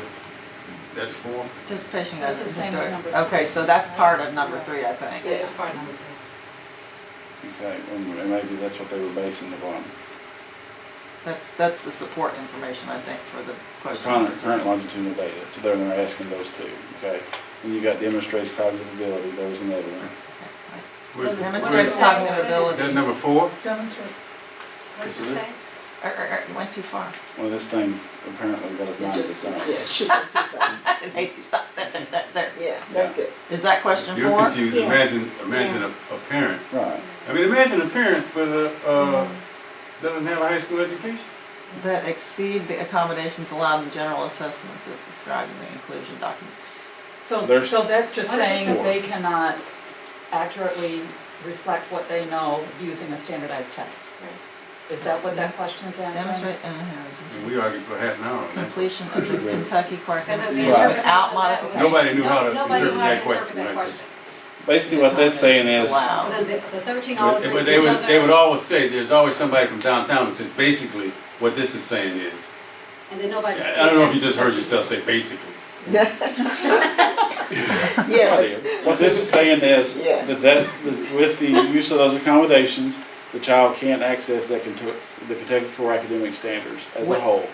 Speaker 2: that's 4.
Speaker 3: Participation
Speaker 8: That's
Speaker 3: as
Speaker 8: the same as number 3.
Speaker 3: Okay, so that's part of number 3, I think.
Speaker 6: Yeah, it's part of number 3.
Speaker 1: Okay, and maybe that's what they were basing it on.
Speaker 3: That's the support information, I think, for the
Speaker 1: The
Speaker 3: question.
Speaker 1: current longitudinal data, so they're asking those 2, okay? And you got demonstrates cognitive ability, there was another one.
Speaker 2: Where's it?
Speaker 3: Demonstrates cognitive
Speaker 2: Is that
Speaker 3: ability.
Speaker 2: number 4?
Speaker 8: Demonstrate.
Speaker 6: What does
Speaker 1: Is
Speaker 6: it
Speaker 1: it?
Speaker 6: say?
Speaker 3: You went too far.
Speaker 1: Well, this thing's apparently got a
Speaker 4: It's
Speaker 1: blind
Speaker 4: just,
Speaker 1: design.
Speaker 4: yeah, shoot them too fast.
Speaker 3: It hates you, stop, there.
Speaker 4: Yeah, that's good.
Speaker 3: Is that question
Speaker 2: You're
Speaker 3: 4?
Speaker 2: confused.
Speaker 5: Yes.
Speaker 2: Imagine a parent.
Speaker 1: Right.
Speaker 2: I mean, imagine a parent but doesn't have a high school education.
Speaker 3: That exceed the accommodations allowed in general assessments as described in the inclusion documents.
Speaker 8: So
Speaker 1: There's-
Speaker 8: that's just
Speaker 5: What does it
Speaker 8: saying
Speaker 5: say?
Speaker 8: that they cannot accurately reflect what they know using a standardized test. Is that what that question is answering?
Speaker 3: Demonstrate
Speaker 2: And we argued for half an hour on that.
Speaker 3: completion of the Kentucky curriculum
Speaker 6: Because it was the
Speaker 1: Right.
Speaker 6: interpretation
Speaker 3: without
Speaker 6: of that.
Speaker 3: modification.
Speaker 2: Nobody knew how to
Speaker 6: Nobody knew
Speaker 2: interpret
Speaker 6: how to
Speaker 2: that question,
Speaker 6: interpret that
Speaker 2: right?
Speaker 6: question.
Speaker 1: Basically, what that's saying is,
Speaker 3: Allowed.
Speaker 6: So then the 13 all
Speaker 2: But
Speaker 6: agree with
Speaker 2: they
Speaker 6: each
Speaker 2: would,
Speaker 6: other.
Speaker 2: they would always say, there's always somebody from downtown that says, basically, what this is saying is.
Speaker 6: And then nobody.
Speaker 2: I don't know if you just heard yourself say basically.
Speaker 4: Yeah,
Speaker 1: what this is saying is
Speaker 4: Yeah.
Speaker 1: that with the use of those accommodations, the child can't access the Kentucky Core Academic Standards as a
Speaker 3: What-
Speaker 1: whole.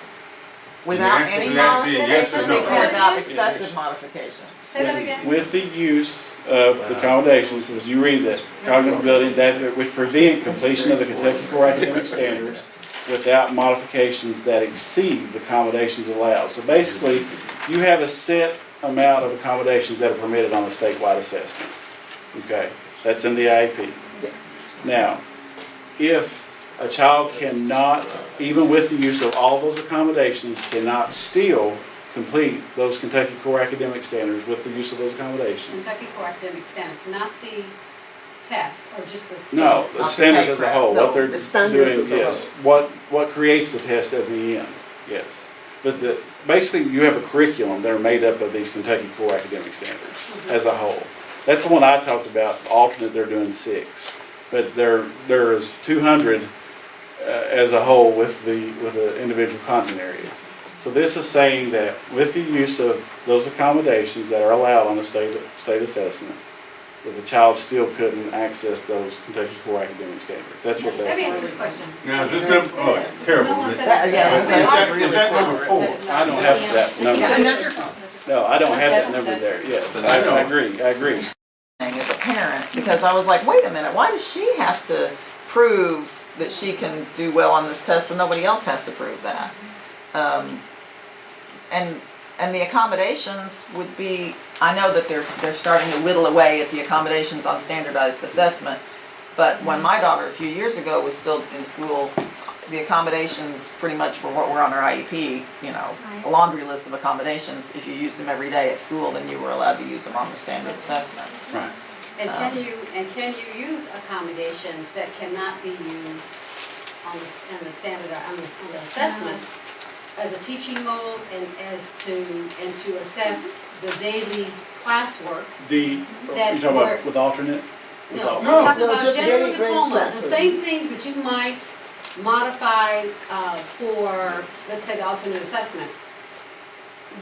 Speaker 3: Without
Speaker 2: And the answer
Speaker 3: any
Speaker 2: to that being yes or
Speaker 3: modifications,
Speaker 2: no.
Speaker 3: or without excessive modifications.
Speaker 6: Say that again.
Speaker 1: With the use of the accommodations, as you read that, cognitive ability that which prevent completion of the Kentucky Core Academic Standards without modifications that exceed the accommodations allowed. So basically, you have a set amount of accommodations that are permitted on the statewide assessment. Okay, that's in the IEP. Now, if a child cannot, even with the use of all those accommodations, cannot still complete those Kentucky Core Academic Standards with the use of those accommodations.
Speaker 6: Kentucky Core Academic Standards, not the test or just the standard.
Speaker 1: No, the
Speaker 3: Not the
Speaker 1: standards
Speaker 3: pay
Speaker 1: as a
Speaker 3: prep.
Speaker 1: whole,
Speaker 4: No,
Speaker 1: what they're
Speaker 4: the standards
Speaker 1: doing,
Speaker 4: as a
Speaker 1: yes. What creates the test at the end, yes. But basically, you have a curriculum that are made up of these Kentucky Core Academic Standards as a whole. That's the one I talked about, alternate, they're doing 6. But there's 200 as a whole with the individual content area. So this is saying that with the use of those accommodations that are allowed on the state assessment, that the child still couldn't access those Kentucky Core Academic Standards. That's what
Speaker 6: Let
Speaker 1: that's
Speaker 6: me answer
Speaker 1: saying.
Speaker 6: this question.
Speaker 2: Now, is this number, oh, it's terrible.
Speaker 6: No one
Speaker 2: Is
Speaker 6: said
Speaker 3: That- yeah,
Speaker 6: that.
Speaker 2: is that number 4?
Speaker 1: I don't have that number.
Speaker 8: Yeah, and that's your phone.
Speaker 1: No, I don't have that number there, yes. I agree.
Speaker 3: Thing is a parent, because I was like, wait a minute, why does she have to prove that she can do well on this test when nobody else has to prove that? And the accommodations would be, I know that they're starting to whittle away at the accommodations on standardized assessment, but when my daughter a few years ago was still in school, the accommodations pretty much were what were on her IEP, you know, a laundry list of accommodations. If you used them every day at school, then you were allowed to use them on the standard assessment.
Speaker 1: Right.
Speaker 6: And can you use accommodations that cannot be used on the standard, on the assessment as a teaching mode and to assess the daily classwork?
Speaker 1: You
Speaker 6: That
Speaker 1: talking
Speaker 6: were-
Speaker 1: about with alternate?
Speaker 6: No, I'm
Speaker 2: No,
Speaker 6: talking
Speaker 4: no,
Speaker 6: about
Speaker 4: just
Speaker 6: general
Speaker 4: daily grade
Speaker 6: diploma, the
Speaker 4: classroom.
Speaker 6: same things that you might modify for, let's say, the alternate assessment.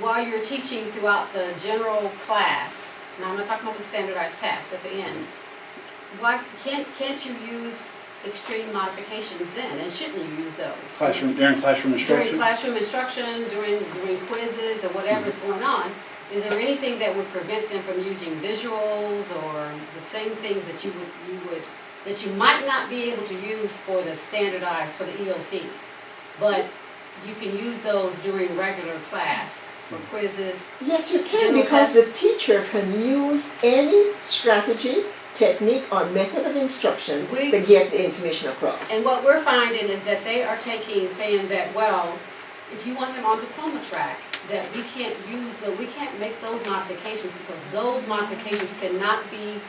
Speaker 6: While you're teaching throughout the general class, now I'm not talking about the standardized tests at the end, why can't you use extreme modifications then, and shouldn't you use those?
Speaker 1: During classroom
Speaker 6: During
Speaker 1: instruction?
Speaker 6: classroom instruction, during quizzes or whatever's going on, is there anything that would prevent them from using visuals or the same things that that you might not be able to use for the standardized, for the EOC? But you can use those during regular class for quizzes.
Speaker 4: Yes, you can,
Speaker 6: General
Speaker 4: because
Speaker 6: test.
Speaker 4: the teacher can use any strategy, technique, or method of instruction
Speaker 6: We-
Speaker 4: to get the information across.
Speaker 6: And what we're finding is that they are saying that, well, if you want him on diploma track, that we can't make those modifications because those modifications cannot be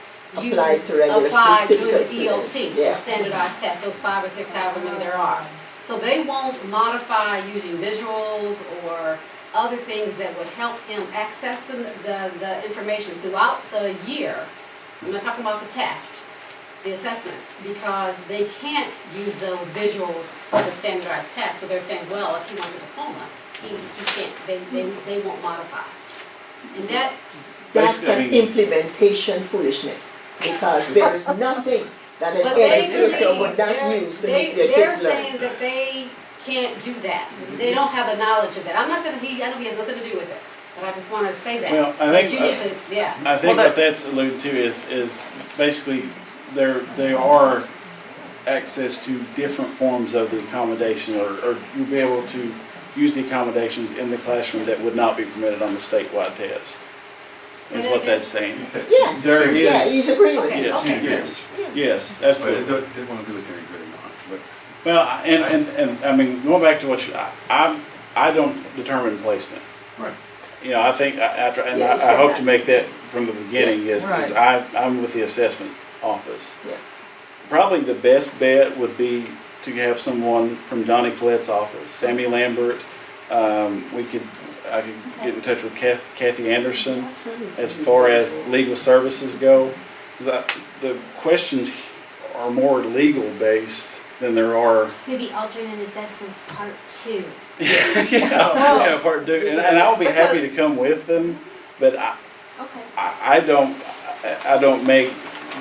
Speaker 6: used,
Speaker 4: Applied to regular
Speaker 6: applied during the
Speaker 4: typical students,
Speaker 6: EOC,
Speaker 4: yeah.
Speaker 6: the standardized test, those 5 or 6, however many there are. So they won't modify using visuals or other things that would help him access the information throughout the year. I'm not talking about the test, the assessment, because they can't use those visuals for the standardized test. So they're saying, well, if he wants a diploma, he can't, they won't modify. And that,
Speaker 4: That's
Speaker 1: Basically, I
Speaker 4: an
Speaker 1: mean-
Speaker 4: implementation foolishness, because there is nothing that an
Speaker 6: but they
Speaker 4: educator would not use to make their
Speaker 6: they're
Speaker 4: kids learn.
Speaker 6: saying that they can't do that. They don't have the knowledge of that. I'm not saying I know he has nothing to do with it, but I just want to say that.
Speaker 1: Well, I
Speaker 6: Like,
Speaker 1: think-
Speaker 6: you need to, yeah.
Speaker 1: I think
Speaker 3: Well,
Speaker 1: what that's alluded to is basically they are access to different forms of the accommodation, or you'll be able to use the accommodations in the classroom that would not be permitted on the statewide test, is what that's saying.
Speaker 4: Yes,
Speaker 1: There
Speaker 4: yeah,
Speaker 1: is-
Speaker 4: he's agreeing with
Speaker 6: Okay,
Speaker 4: you.
Speaker 1: Yes,
Speaker 6: okay.
Speaker 1: yes, yes,
Speaker 2: But it
Speaker 1: absolutely.
Speaker 2: doesn't want to do us any good or not, but.
Speaker 1: Well, and I mean, going back to what I don't determine placement.
Speaker 2: Right.
Speaker 1: You know, I think after, and
Speaker 4: Yeah, you
Speaker 1: I
Speaker 4: said
Speaker 1: hope
Speaker 4: that.
Speaker 1: to make that from the beginning is
Speaker 3: Right.
Speaker 1: I'm with the assessment office.
Speaker 4: Yeah.
Speaker 1: Probably the best bet would be to have someone from Johnny Collette's office, Sammy Lambert. I could get in touch with Kathy Anderson as far as legal services go. 'Cause the questions are more legal based than there are.
Speaker 5: Maybe alternate assessments part 2.
Speaker 1: Yeah, part two. And I'll be happy to come with them, but
Speaker 5: Okay.
Speaker 1: I don't make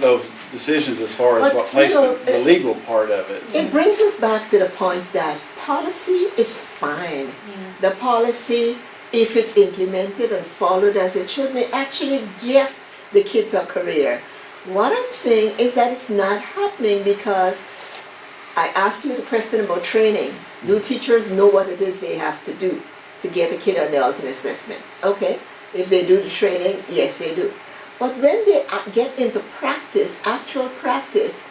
Speaker 1: those decisions as far as
Speaker 4: But,
Speaker 1: what
Speaker 4: you
Speaker 1: placement,
Speaker 4: know,
Speaker 1: the legal part of it.
Speaker 4: It brings us back to the point that policy is fine.
Speaker 5: Yeah.
Speaker 4: The policy, if it's implemented and followed as it should, may actually get the kid to a career. What I'm saying is that it's not happening because I asked you the question about training. Do teachers know what it is they have to do to get a kid on the alternate assessment? Okay, if they do the training, yes, they do. But when they get into practice, actual practice,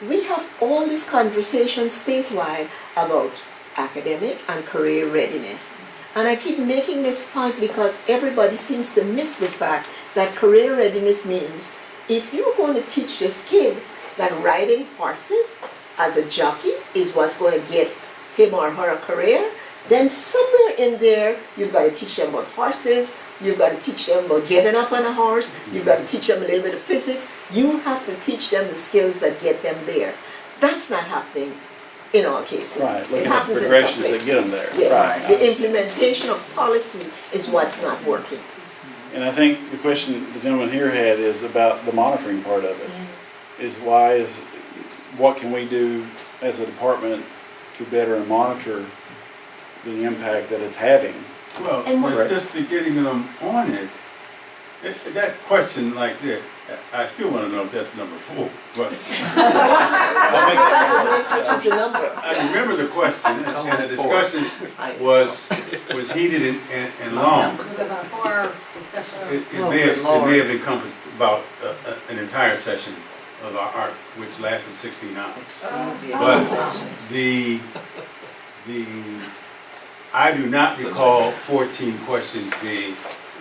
Speaker 4: we have all this conversation statewide about academic and career readiness. And I keep making this point because everybody seems to miss the fact that career readiness means if you're going to teach this kid that riding horses as a jockey is what's going to get him or her a career, then somewhere in there, you've got to teach them about horses, you've got to teach them about getting up on a horse, you've got to teach them a little bit of physics. You have to teach them the skills that get them there. That's not happening in all cases.
Speaker 1: Right,
Speaker 4: It
Speaker 1: looking at
Speaker 4: happens
Speaker 1: the
Speaker 4: in some
Speaker 1: progressions that
Speaker 4: places.
Speaker 1: get them there.
Speaker 4: Yeah,
Speaker 1: Right.
Speaker 4: the implementation of policy is what's not working.
Speaker 1: And I think the question the gentleman here had is about the monitoring part of it. What can we do as a department to better monitor the impact that it's having?
Speaker 2: Well,
Speaker 5: And
Speaker 2: but
Speaker 1: what-
Speaker 2: just to getting them on it, that question like that, I still wanna know if that's number 4, but
Speaker 4: Which is the number?
Speaker 2: I remember the question, and the discussion was heated and long.
Speaker 6: It was about 4 discussion.
Speaker 3: Oh,
Speaker 2: It
Speaker 3: good Lord.
Speaker 2: may have encompassed about an entire session of our art, which lasted 16 hours. But the, I do not recall 14 questions being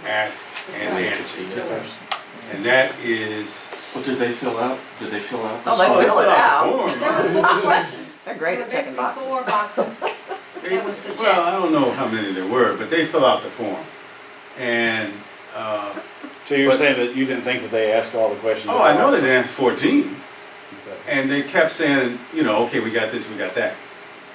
Speaker 2: asked and answered. And that is.
Speaker 7: Well, did they fill out, did they fill out?
Speaker 3: Oh, they
Speaker 7: this?
Speaker 3: fill it out.
Speaker 2: Form.
Speaker 6: There was 4 questions.
Speaker 3: They're great at checking
Speaker 6: Basically 4
Speaker 3: boxes.
Speaker 6: boxes. That was to check.
Speaker 2: Well, I don't know how many there were, but they fill out the form. And,
Speaker 1: So you're
Speaker 2: But-
Speaker 1: saying that you didn't think that they asked all the questions?
Speaker 2: oh, I know they didn't ask 14.
Speaker 1: Okay.
Speaker 2: And they kept saying, you know, okay, we got this, we got that.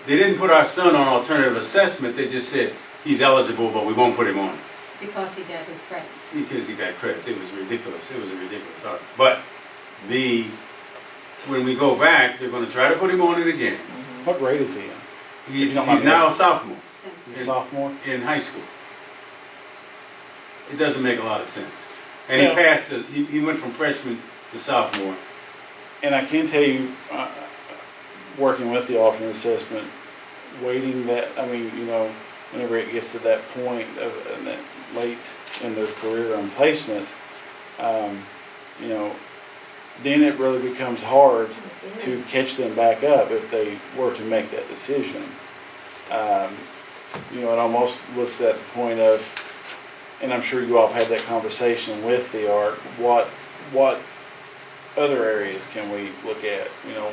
Speaker 2: They didn't put our son on alternative assessment, they just said, he's eligible, but we won't put him on.
Speaker 6: Because he got his credits.
Speaker 2: Because he got credits, it was ridiculous, it was a ridiculous art. But when we go back, they're gonna try to put him on it again.
Speaker 1: What grade is he in?
Speaker 2: He's
Speaker 1: You don't mind
Speaker 2: now a
Speaker 1: asking?
Speaker 2: sophomore
Speaker 1: He's a sophomore?
Speaker 2: in high school. It doesn't make a lot of sense. And he
Speaker 1: Well-
Speaker 2: passed, he went from freshman to sophomore.
Speaker 1: And I can tell you, working with the alternate assessment, waiting that, I mean, you know, whenever it gets to that point of, that late in their career on placement, you know, then it really becomes hard to catch them back up if they were to make that decision. You know, it almost looks at the point of, and I'm sure you all have had that conversation with the art, what other areas can we look at? You know,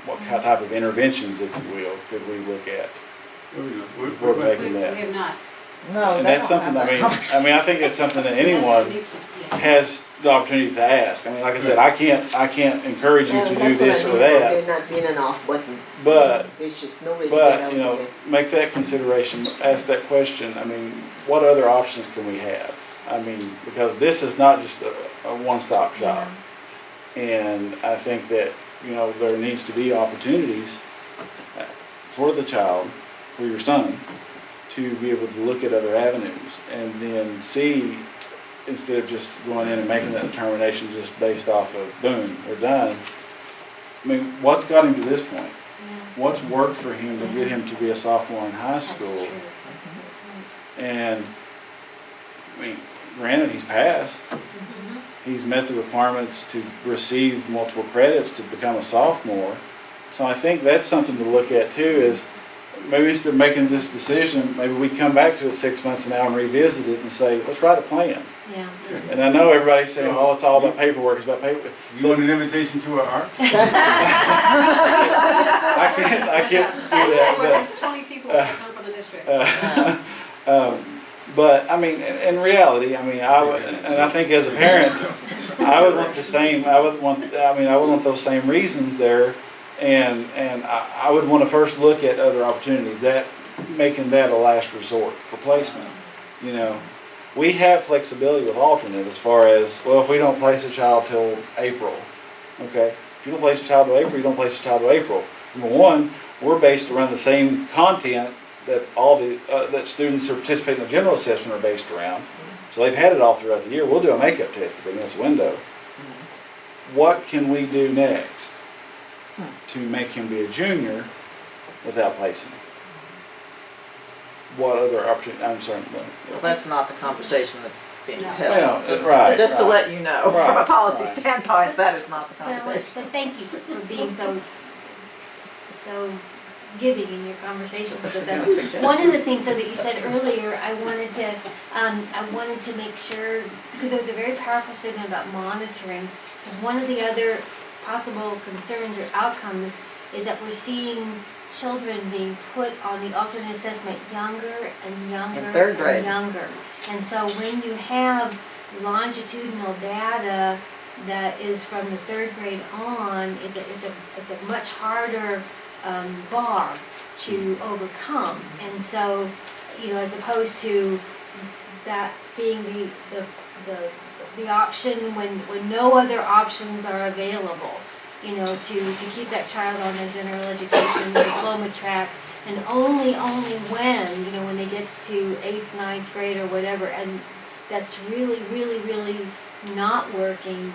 Speaker 1: what type of interventions, if you will, could we look at before
Speaker 6: We
Speaker 1: making
Speaker 6: we
Speaker 1: that?
Speaker 6: have not.
Speaker 3: No,
Speaker 1: And
Speaker 3: they
Speaker 1: that's
Speaker 3: don't
Speaker 1: something,
Speaker 3: have
Speaker 1: I
Speaker 3: that
Speaker 1: mean,
Speaker 3: conversation.
Speaker 1: I think it's something that
Speaker 6: That's what
Speaker 1: anyone
Speaker 6: needs to- yeah.
Speaker 1: has the opportunity to ask. I mean, like I said, I can't encourage you
Speaker 4: Well,
Speaker 1: to do
Speaker 4: that's what I
Speaker 1: this or
Speaker 4: mean,
Speaker 1: that,
Speaker 4: They're not being an off button.
Speaker 1: but
Speaker 4: There's just no way to get out
Speaker 1: But,
Speaker 4: of
Speaker 1: you know,
Speaker 4: it.
Speaker 1: make that consideration, ask that question, I mean, what other options can we have? I mean, because this is not just a one-stop shop. And I think that, you know, there needs to be opportunities for the child, for your son, to be able to look at other avenues and then see, instead of just going in and making that determination just based off of, boom, we're done. I mean, what's got him to this point?
Speaker 5: Yeah,
Speaker 1: What's worked for him to get him to be a sophomore in high
Speaker 5: that's
Speaker 1: school?
Speaker 5: true.
Speaker 1: And, I mean, granted, he's passed. He's met the requirements to receive multiple credits to become a sophomore. So I think that's something to look at too, is maybe instead of making this decision, maybe we come back to it 6 months from now and revisit it and say, let's write a plan.
Speaker 5: Yeah.
Speaker 1: And I know everybody's saying, oh, it's all about paperwork, it's about paper.
Speaker 2: You want an invitation to our art?
Speaker 1: I can't do that,
Speaker 6: Well,
Speaker 1: but.
Speaker 6: there's 20 people that come from the district.
Speaker 1: But, I mean, in reality, I mean, and I think as a parent, I would want those same reasons there, and I would want to first look at other opportunities, that, making that a last resort for placement. You know, we have flexibility with alternate as far as, well, if we don't place a child till April, okay? If you don't place a child till April, you don't place a child till April. Number one, we're based around the same content that all the, that students who participate in the general assessment are based around. So they've had it all throughout the year. We'll do a makeup test to bring this window. What can we do next to make him be a junior without placing? What other opportunity, I'm sorry.
Speaker 3: Well, that's not the conversation that's being
Speaker 6: No.
Speaker 1: Well,
Speaker 3: held. Just,
Speaker 1: right,
Speaker 3: just to
Speaker 1: right.
Speaker 3: let you know, from a
Speaker 1: Right,
Speaker 3: policy
Speaker 1: right.
Speaker 3: standpoint, that is not the
Speaker 5: Well,
Speaker 3: conversation.
Speaker 5: but thank you for being so giving in your conversations with us.
Speaker 3: Suggestion.
Speaker 5: One of the things though that you said earlier, I wanted to make sure, because it was a very powerful statement about monitoring, because one of the other possible concerns or outcomes is that we're seeing children being put on the alternate assessment younger and younger
Speaker 3: In third grade.
Speaker 5: and younger. And so when you have longitudinal data that is from the third grade on, it's a much harder bar to overcome. And so, you know, as opposed to that being the option when no other options are available, you know, to keep that child on the general education diploma track, and only when, you know, when it gets to 8th, 9th grade or whatever, and that's really not working,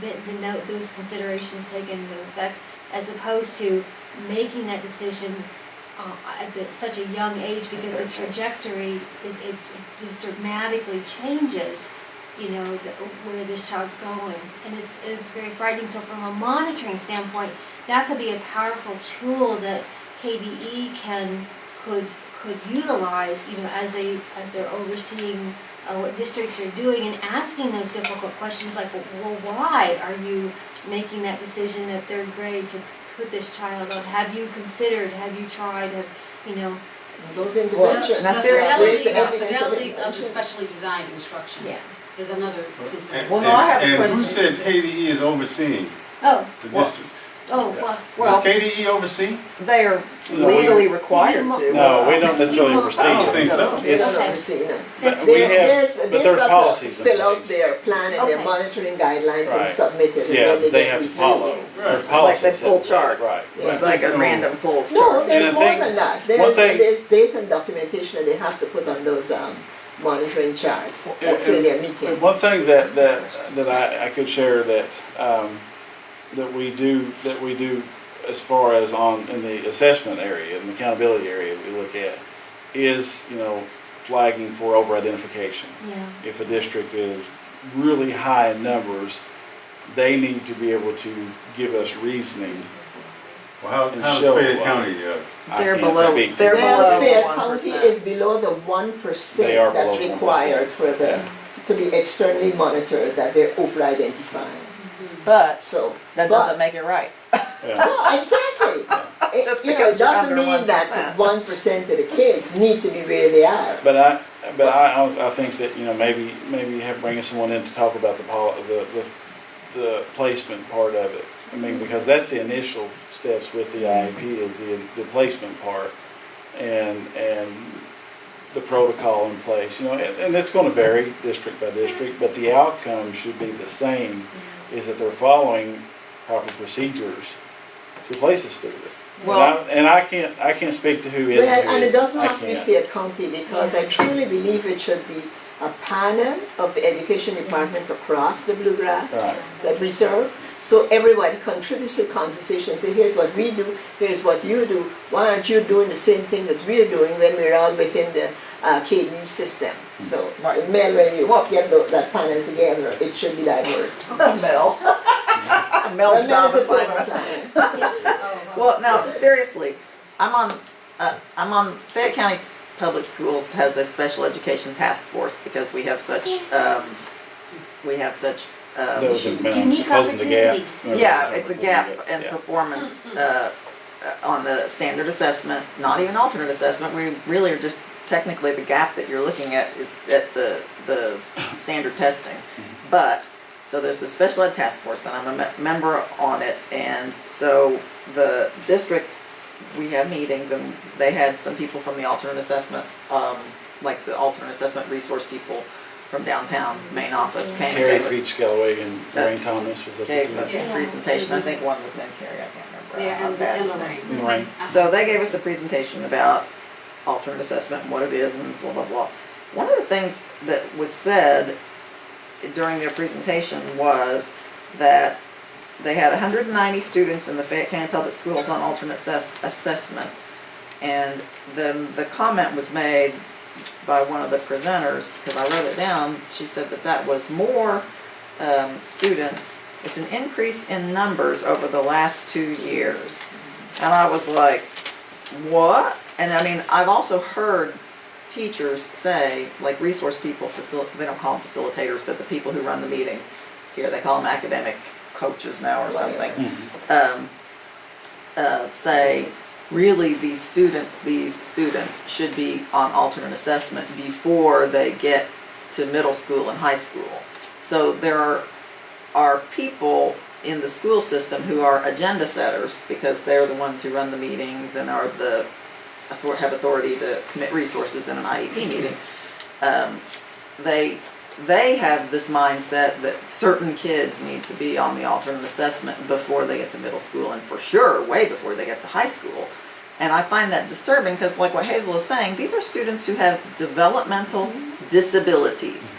Speaker 5: those considerations taken into effect, as opposed to making that decision at such a young age, because the trajectory, it just dramatically changes, where this child's going. And it's very frightening. So from a monitoring standpoint, that could be a powerful tool that KDE could utilize, as they're overseeing what districts are doing, and asking those difficult questions like, well, why are you making that decision at third grade to put this child on? Have you considered, have you tried,
Speaker 4: Those interventions.
Speaker 3: Now,
Speaker 4: Where's
Speaker 3: seriously,
Speaker 4: the evidence of
Speaker 6: Fidelity of the
Speaker 4: intervention?
Speaker 6: specially designed instruction
Speaker 5: yeah.
Speaker 6: is another concern.
Speaker 3: Well, no, I have a
Speaker 2: And who
Speaker 3: question.
Speaker 2: said KDE is overseeing
Speaker 5: Oh,
Speaker 2: the
Speaker 3: Well-
Speaker 2: districts?
Speaker 5: well,
Speaker 3: Well,
Speaker 2: Does KDE oversee?
Speaker 3: they are
Speaker 1: No, we-
Speaker 3: legally required to.
Speaker 1: No, we don't necessarily
Speaker 5: I
Speaker 1: oversee
Speaker 2: I don't
Speaker 1: it.
Speaker 2: think so.
Speaker 4: They don't
Speaker 1: It's-
Speaker 4: oversee, no.
Speaker 5: That's
Speaker 1: we
Speaker 5: very-
Speaker 1: have, but there's policies in
Speaker 4: Fill out
Speaker 1: place.
Speaker 4: their plan and their
Speaker 5: Okay.
Speaker 4: monitoring guidelines and
Speaker 1: Right.
Speaker 4: submit it, and
Speaker 1: Yeah,
Speaker 4: then
Speaker 1: they
Speaker 4: get
Speaker 1: have to
Speaker 4: reviewed.
Speaker 1: follow.
Speaker 2: Right.
Speaker 1: There's
Speaker 3: Like
Speaker 1: policies
Speaker 3: they
Speaker 1: set
Speaker 3: pull
Speaker 1: in place,
Speaker 3: charts,
Speaker 1: right.
Speaker 3: like a
Speaker 2: No.
Speaker 3: random pull
Speaker 4: No,
Speaker 3: chart.
Speaker 4: there's
Speaker 1: And I
Speaker 4: more
Speaker 1: think
Speaker 4: than that.
Speaker 1: one thing-
Speaker 4: There's data and documentation that they have to put on those monitoring charts. That's in their meeting.
Speaker 1: One thing that I could share that we do as far as in the assessment area and the accountability area we look at is, flagging for over-identification.
Speaker 5: yeah.
Speaker 1: If a district is really high in numbers, they need to be able to give us reasoning.
Speaker 2: Well,
Speaker 1: And
Speaker 2: how's
Speaker 1: show
Speaker 2: Fayette
Speaker 1: why.
Speaker 2: County?
Speaker 1: I
Speaker 3: They're
Speaker 1: can't
Speaker 3: below-
Speaker 1: speak to
Speaker 3: they're
Speaker 1: that.
Speaker 3: below
Speaker 4: Well, Fayette
Speaker 3: 1%.
Speaker 4: County is below the
Speaker 1: They are
Speaker 4: 1% that's
Speaker 1: below 1%.
Speaker 4: required for to be externally monitored, that they're over-identifying.
Speaker 3: But
Speaker 4: So,
Speaker 3: that
Speaker 4: but-
Speaker 3: doesn't make it right.
Speaker 1: Yeah.
Speaker 4: No, exactly.
Speaker 3: Just
Speaker 4: It
Speaker 3: because you're
Speaker 4: doesn't
Speaker 3: under
Speaker 4: mean that
Speaker 3: 1%.
Speaker 4: 1% of the kids need to be where they are.
Speaker 1: But I think that, maybe bringing someone in to talk about the placement part of it. I mean, because that's the initial steps with the IEP is the placement part and the protocol in place, and it's gonna vary district by district, but the outcome should be the same, is that they're following proper procedures to place a student.
Speaker 3: Well-
Speaker 1: And I can't speak to who is
Speaker 4: Well,
Speaker 1: and who
Speaker 4: and it
Speaker 1: isn't.
Speaker 4: doesn't
Speaker 1: I
Speaker 4: have to be
Speaker 1: can't.
Speaker 4: Fayette County, because I truly believe it should be a panel of the education departments across the Bluegrass
Speaker 1: Right.
Speaker 4: that we serve. So everybody contributes to the conversation, say, here's what we do, here's what you do. Why aren't you doing the same thing that we're doing when we're all within the KDE system? So,
Speaker 3: Right.
Speaker 4: Mel, when you get that panel together, it should be diverse.
Speaker 3: Mel. Mel's job
Speaker 4: Mel's a
Speaker 3: assignment.
Speaker 4: program.
Speaker 3: Well, now, seriously, I'm on Fayette County Public Schools has a special education task force because we have such,
Speaker 1: Those have been
Speaker 5: Unique
Speaker 1: closing the gap.
Speaker 5: opportunities.
Speaker 3: yeah, it's a gap in
Speaker 1: Yeah.
Speaker 3: performance, on the standard assessment, not even alternate assessment. We really are just, technically, the gap that you're looking at is at the standard testing. But, so there's the special ed task force, and I'm a member on it, and so the district, we have meetings, and they had some people from the alternate assessment, like the alternate assessment resource people from downtown main office came and
Speaker 1: Carrie
Speaker 3: gave
Speaker 1: Peach Galloway and Lorraine Thomas was at the
Speaker 3: gave a
Speaker 1: meeting.
Speaker 3: presentation. I think one was named Carrie, I can't remember.
Speaker 6: Yeah,
Speaker 3: I'm bad
Speaker 6: and
Speaker 3: with
Speaker 6: Lorraine.
Speaker 3: names.
Speaker 1: Lorraine.
Speaker 3: So they gave us a presentation about alternate assessment and what it is and blah, blah, blah. One of the things that was said during their presentation was that they had 190 students in the Fayette County Public Schools on alternate assessment. And then the comment was made by one of the presenters, because I wrote it down, she said that was more students, it's an increase in numbers over the last 2 years. And I was like, what? And I mean, I've also heard teachers say, like resource people, they don't call them facilitators, but the people who run the meetings, here they call them academic coaches now or something, say, really these students should be on alternate assessment before they get to middle school and high school. So there are people in the school system who are agenda setters because they're the ones who run the meetings and have authority to commit resources in an IEP meeting. They have this mindset that certain kids need to be on the alternate assessment before they get to middle school, and for sure, way before they get to high school. And I find that disturbing because, like what Hazel is saying, these are students who have developmental disabilities.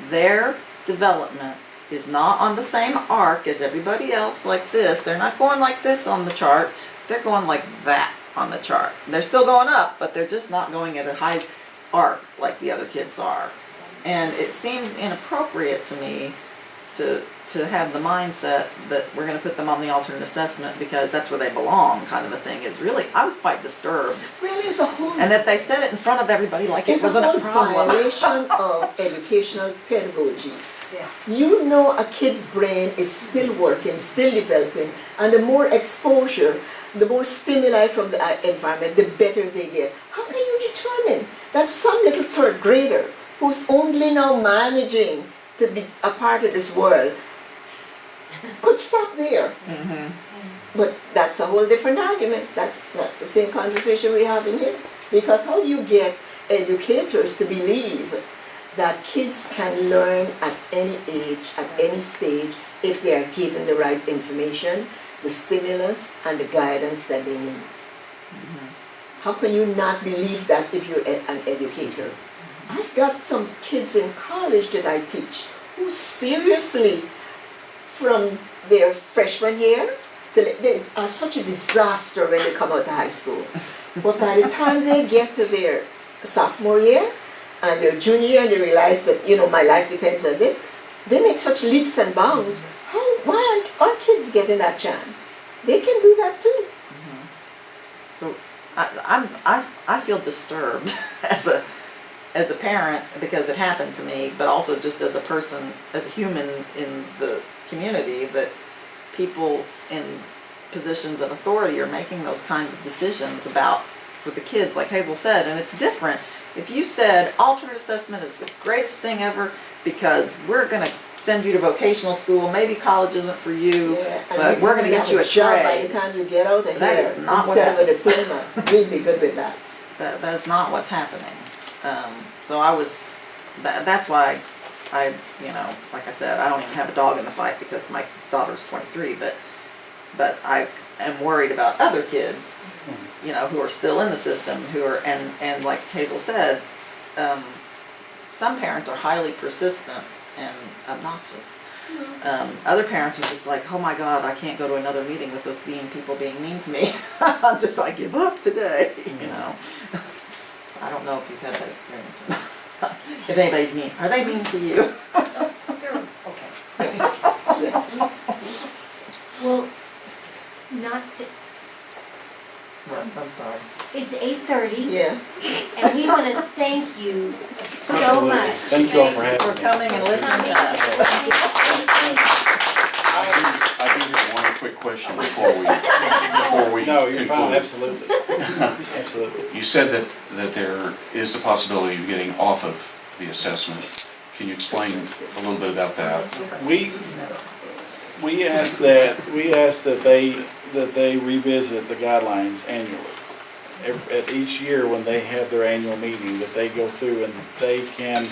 Speaker 3: Their development is not on the same arc as everybody else like this. They're not going like this on the chart. They're going like that on the chart. They're still going up, but they're just not going at a high arc like the other kids are. And it seems inappropriate to me to have the mindset that we're going to put them on the alternate assessment because that's where they belong, kind of a thing. It's really, I was quite disturbed.
Speaker 4: Really, it's a whole,
Speaker 3: And that they said it in front of everybody like it
Speaker 4: it's a
Speaker 3: wasn't
Speaker 4: whole
Speaker 3: a problem.
Speaker 4: violation of educational pedagogy.
Speaker 6: Yes.
Speaker 4: You know a kid's brain is still working, still developing, and the more exposure, the more stimuli from the environment, the better they get. How can you determine that some little third grader who's only now managing to be a part of this world could stop there? But that's a whole different argument. That's not the same conversation we're having here. Because how do you get educators to believe that kids can learn at any age, at any stage, if they are given the right information, the stimulus, and the guidance that they need? How can you not believe that if you're an educator? I've got some kids in college that I teach who seriously, from their freshman year, they are such a disaster when they come out of high school. But by the time they get to their sophomore year and their junior year and they realize that, you know, my life depends on this, they make such leaps and bounds. Why aren't our kids getting that chance? They can do that too.
Speaker 3: So I feel disturbed as a parent because it happened to me, but also just as a person, as a human in the community, that people in positions of authority are making those kinds of decisions about for the kids, like Hazel said. And it's different if you said alternate assessment is the greatest thing ever because we're going to send you to vocational school, maybe college isn't for you, but we're going to get you a
Speaker 4: job by
Speaker 3: trade.
Speaker 4: the time you get out of
Speaker 3: That
Speaker 4: here
Speaker 3: is not what
Speaker 4: instead of a
Speaker 3: happens.
Speaker 4: diploma. We'd be good with that.
Speaker 3: That is not what's happening. So that's why I, you know, like I said, I don't even have a dog in the fight because my daughter's 23, but I am worried about other kids, you know, who are still in the system, who are, and like Hazel said, some parents are highly persistent and obnoxious. Other parents are just like, oh my God, I can't go to another meeting with those people being mean to me. I'm just like, give up today, you know. I don't know if you've had that experience or not. If anybody's mean, are they mean to you?
Speaker 6: They're okay.
Speaker 5: Well, not,
Speaker 3: I'm sorry.
Speaker 5: it's 8:30,
Speaker 4: Yeah.
Speaker 5: and we want to thank you so
Speaker 1: Absolutely.
Speaker 5: much.
Speaker 1: Thank you all for having
Speaker 3: For
Speaker 1: me.
Speaker 3: coming and listening to us.
Speaker 7: I do have one quick question before we
Speaker 1: No, you're fine,
Speaker 7: conclude.
Speaker 1: absolutely. Absolutely.
Speaker 7: You said that there is the possibility of getting off of the assessment. Can you explain a little bit about that?
Speaker 1: We ask that they revisit the guidelines annually. At each year when they have their annual meeting, that they go through and they can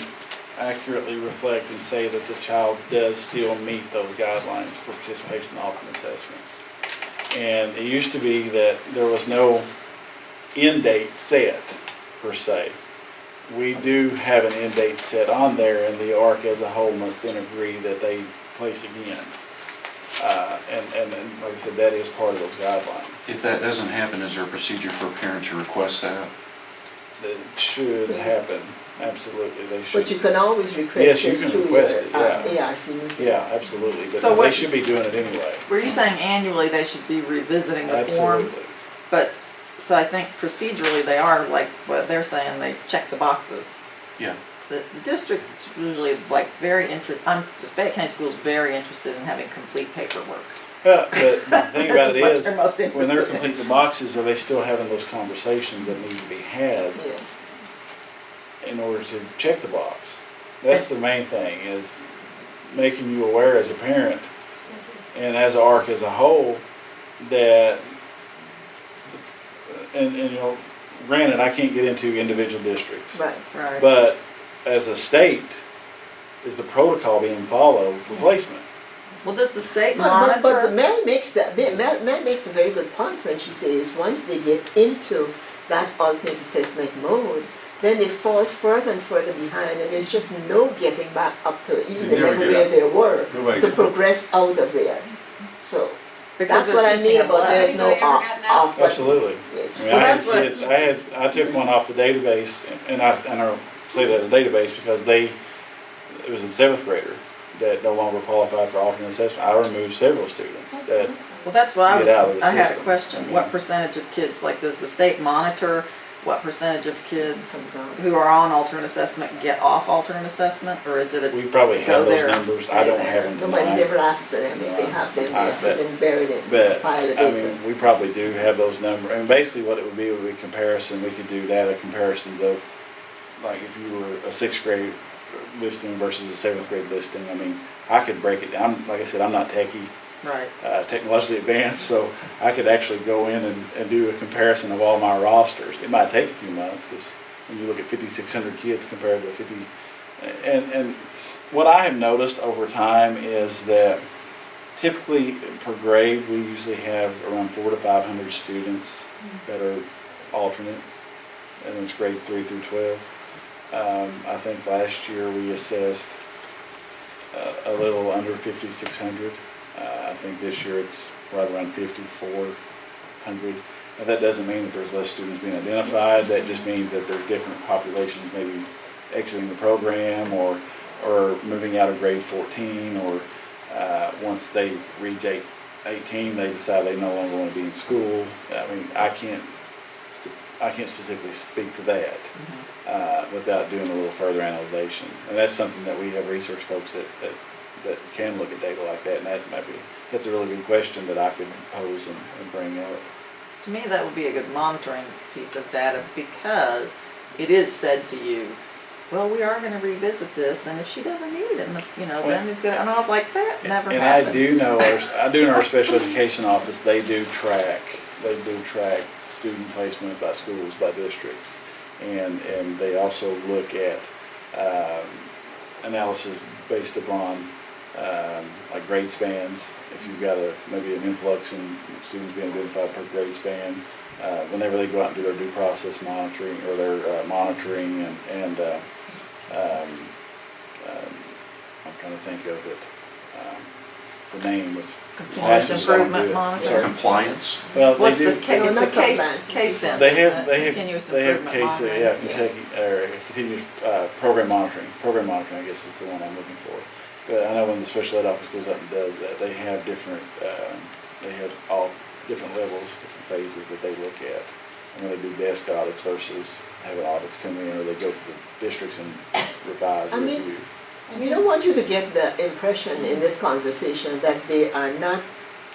Speaker 1: accurately reflect and say that the child does still meet those guidelines for participation in alternate assessment. And it used to be that there was no end date set, per se. We do have an end date set on there, and the ARC as a whole must then agree that they place again. And like I said, that is part of those guidelines.
Speaker 7: If that doesn't happen, is there a procedure for a parent to request that?
Speaker 1: That should happen, absolutely, they should.
Speaker 4: But you can always request
Speaker 1: Yes, you
Speaker 4: it
Speaker 1: can
Speaker 4: through
Speaker 1: request
Speaker 4: your
Speaker 1: it,
Speaker 4: ARC meeting.
Speaker 1: Yeah, absolutely, but
Speaker 3: So
Speaker 1: they
Speaker 3: what-
Speaker 1: should be doing it anyway.
Speaker 3: Were you saying annually they should be revisiting the form?
Speaker 1: Absolutely.
Speaker 3: But, so I think procedurally they are, like what they're saying, they check the boxes.
Speaker 7: Yeah.
Speaker 3: The district's usually like very the Fayette County School's very interested in having complete paperwork.
Speaker 1: But the thing about it
Speaker 3: This what
Speaker 1: is,
Speaker 3: they're most
Speaker 1: when they're
Speaker 3: interested in.
Speaker 1: completing the boxes, are they still having those conversations that need to be had
Speaker 4: Yeah.
Speaker 1: in order to check the box? That's the main thing, is making you aware as a parent and as an ARC as a whole, that, and you know, granted, I can't get into individual districts.
Speaker 4: Right.
Speaker 3: Right.
Speaker 1: But as a state, is the protocol being followed for placement?
Speaker 3: Well, does the state
Speaker 4: But the
Speaker 3: monitor?
Speaker 4: Mel makes Mel makes a very good point when she says once they get into that alternate assessment mode, then they fall further and further behind, and there's just no getting back up to even
Speaker 2: They
Speaker 4: the
Speaker 2: never
Speaker 4: level
Speaker 2: get
Speaker 4: where
Speaker 2: up.
Speaker 4: they were
Speaker 2: Nobody
Speaker 4: to
Speaker 2: gets up.
Speaker 4: progress out of there. So
Speaker 3: Because
Speaker 4: that's what
Speaker 3: they're
Speaker 4: I mean
Speaker 3: teaching
Speaker 4: about
Speaker 3: them
Speaker 4: there's
Speaker 3: less.
Speaker 4: no
Speaker 6: Anybody ever
Speaker 4: off.
Speaker 6: gotten out?
Speaker 4: But-
Speaker 1: Absolutely.
Speaker 4: Yes.
Speaker 1: I mean,
Speaker 3: Well,
Speaker 1: I had
Speaker 3: that's
Speaker 1: a
Speaker 3: what-
Speaker 1: kid, I took one off the database, and I don't say that a database because it was a seventh grader that no longer qualified for alternate assessment. I removed several students that,
Speaker 3: Well, that's why
Speaker 1: Get out of the
Speaker 3: I had a
Speaker 1: system.
Speaker 3: question. What percentage of kids, like, does the state monitor what percentage of kids
Speaker 4: Comes out.
Speaker 3: who are on alternate assessment get off alternate assessment? Or is it a
Speaker 1: we probably
Speaker 3: Go
Speaker 1: have those
Speaker 3: there and
Speaker 1: numbers. I
Speaker 3: stay
Speaker 1: don't
Speaker 3: there.
Speaker 1: have them
Speaker 4: Nobody's
Speaker 1: tonight.
Speaker 4: ever asked for them. If they have them,
Speaker 1: I
Speaker 4: they're sitting buried in a
Speaker 1: But,
Speaker 4: pile of
Speaker 1: I
Speaker 4: data.
Speaker 1: mean, we probably do have those numbers, and basically what it would be comparison, we could do data comparisons of, like, if you were a sixth grade listing versus a seventh grade listing, I mean, I could break it down, like I said, I'm not techie,
Speaker 3: right?
Speaker 1: technologically advanced, so I could actually go in and do a comparison of all my rosters. It might take a few months, because when you look at 5,600 kids compared to 50, and what I have noticed over time is that typically per grade, we usually have around 400 to 500 students that are alternate, and it's grades 3 through 12. I think last year we assessed a little under 5,600. I think this year it's right around 5,400. Now, that doesn't mean that there's less students being identified. That just means that there's different populations maybe exiting the program or moving out of grade 14, or once they reach 18, they decide they no longer want to be in school. I mean, I can't specifically speak to that without doing a little further analysis. And that's something that we have research folks that can look at data like that, and that's a really good question that I could pose and bring up.
Speaker 3: To me, that would be a good monitoring piece of data, because it is said to you, well, we are gonna revisit this, and if she doesn't need it, then we've got, and I was like, that never
Speaker 1: And
Speaker 3: happens.
Speaker 1: I do know, in our special education office, they do track student placement by schools, by districts. And they also look at analysis based upon like grade spans. If you've got maybe an influx in students being identified per grade span, whenever they go out and do their due process monitoring or their monitoring and I'm trying to think of it, the name was.
Speaker 3: Continuous improvement monitor.
Speaker 7: Compliance?
Speaker 1: Well, they
Speaker 3: What's
Speaker 1: do.
Speaker 3: the, it's
Speaker 4: No,
Speaker 3: a
Speaker 4: not
Speaker 3: case
Speaker 4: compliance.
Speaker 3: sense.
Speaker 1: They have
Speaker 3: Continuous improvement
Speaker 1: case,
Speaker 3: monitoring.
Speaker 1: yeah, continuous program monitoring. Program monitoring, I guess, is the one I'm looking for. But I know when the special ed office goes up and does that, they have different, they have all different levels, different phases that they look at. And when they do desk audits versus having audits come in, or they go to the districts and revise or
Speaker 4: I mean,
Speaker 1: review.
Speaker 4: We don't want you to get the impression in this conversation that they are not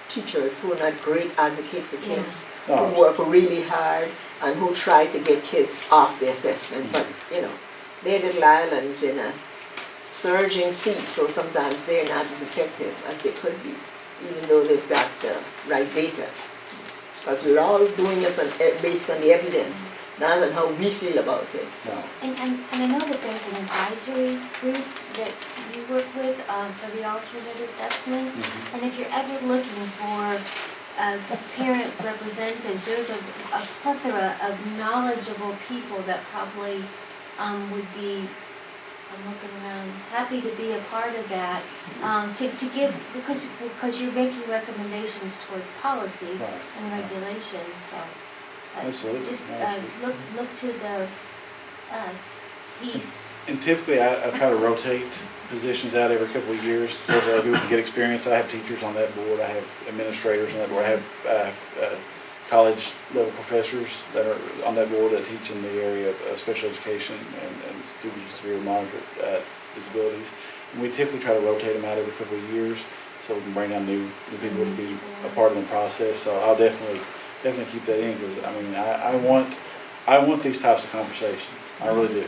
Speaker 4: teachers who are not great advocates for kids,
Speaker 1: No.
Speaker 4: who work really hard and who try to get kids off the assessment. But, they're little islands in a surging sea, so sometimes they're not as effective as they could be, even though they've got the right data. Because we're all doing it based on the evidence, not on how we feel about it. So.
Speaker 1: No.
Speaker 5: And I know that there's an advisory group that you work with for the alternate assessments.
Speaker 1: Mhm.
Speaker 5: And if you're ever looking for a parent representative, there's a plethora of knowledgeable people that probably would be, I'm looking around, happy to be a part of that, to give, because you're making recommendations towards policy
Speaker 1: Right.
Speaker 5: and regulation, so.
Speaker 1: Absolutely.
Speaker 5: Just
Speaker 1: Absolutely.
Speaker 5: look to the us, he's.
Speaker 1: And typically, I try to rotate positions out every couple of years so that who can get experience. I have teachers on that board, I have administrators on that board, I have college level professors that are on that board that teach in the area of special education and students with severe moderate disabilities. And we typically try to rotate them out every couple of years so we can bring on new people to be a part of the process. So I'll definitely keep that in, because I want these types of conversations. I really do.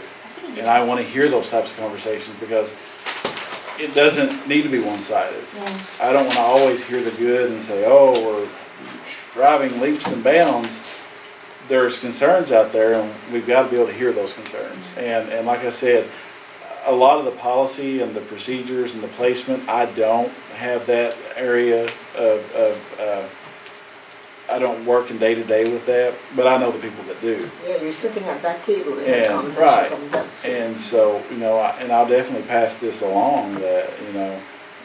Speaker 1: And I want to hear those types of conversations, because it doesn't need to be one-sided.
Speaker 5: Yeah.
Speaker 1: I don't want to always hear the good and say, oh, we're driving leaps and bounds. There's concerns out there, and we've got to be able to hear those concerns. And like I said, a lot of the policy and the procedures and the placement, I don't have that area of I I don't work in day-to-day with that, but I know the people that do.
Speaker 4: Yeah, you're sitting at that table and the
Speaker 1: And,
Speaker 4: conversation
Speaker 1: right,
Speaker 4: comes up. So.
Speaker 1: and so, and I'll definitely pass this along that,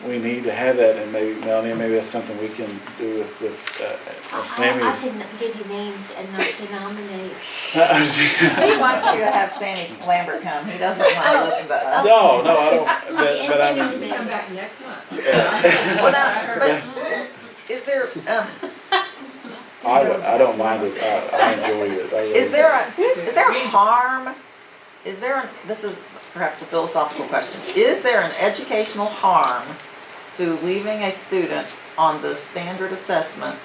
Speaker 1: we need to have that, and maybe, Melanie, maybe that's something we can do with
Speaker 5: I
Speaker 1: Sammy's.
Speaker 5: can give you names and not to nominate.
Speaker 3: He wants you to have Sandy Lambert come, he doesn't want to listen to us.
Speaker 1: No, I don't,
Speaker 5: The
Speaker 1: but I
Speaker 5: infinite
Speaker 1: mean,
Speaker 5: is
Speaker 6: Come back next month.
Speaker 3: Well, now, but is there,
Speaker 1: I don't mind it, I enjoy it. I really
Speaker 3: is there a harm, this is perhaps a philosophical question, is there an educational harm to leaving a student on the standard assessment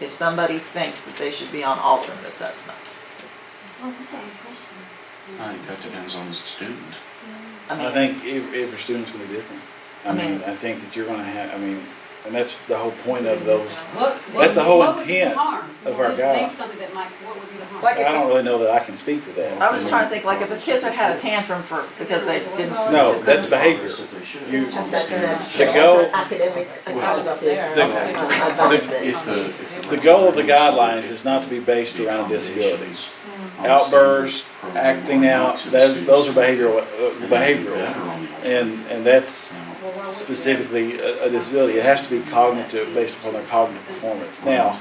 Speaker 3: if somebody thinks that they should be on alternate assessment?
Speaker 5: Oh, that's a good question.
Speaker 7: I think that depends on the student.
Speaker 1: I think every student's gonna be different. I mean, I think that you're gonna have, and that's the whole point of those. That's the whole intent of our
Speaker 6: Just
Speaker 1: guide.
Speaker 6: name something that might, what would be the harm?
Speaker 3: Like
Speaker 1: I don't really know that I can speak to that.
Speaker 3: I was just trying to think, like, if the kids had a tantrum because they didn't.
Speaker 1: No, that's behavior. You, the goal,
Speaker 4: Academic
Speaker 1: the goal of the guidelines is not to be based around disabilities. Outbursts, acting out, those are behavioral, and that's specifically a disability. It has to be cognitive, based upon their cognitive performance. Now,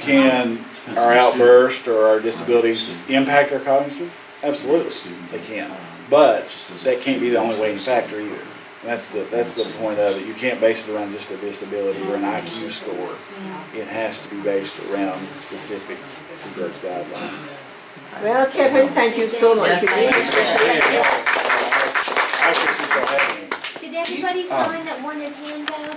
Speaker 1: can our outburst or our disabilities impact our cognitive? Absolutely, they can. But that can't be the only weighting factor either. And that's the point of it. You can't base it around just a disability or an IQ score. It has to be based around specific to those guidelines.
Speaker 4: Well, Kevin, thank you so much.
Speaker 3: Yes,
Speaker 4: We really
Speaker 3: thank you.
Speaker 4: appreciate it.
Speaker 1: I appreciate y'all having me.
Speaker 5: Did everybody sign that wanted handout?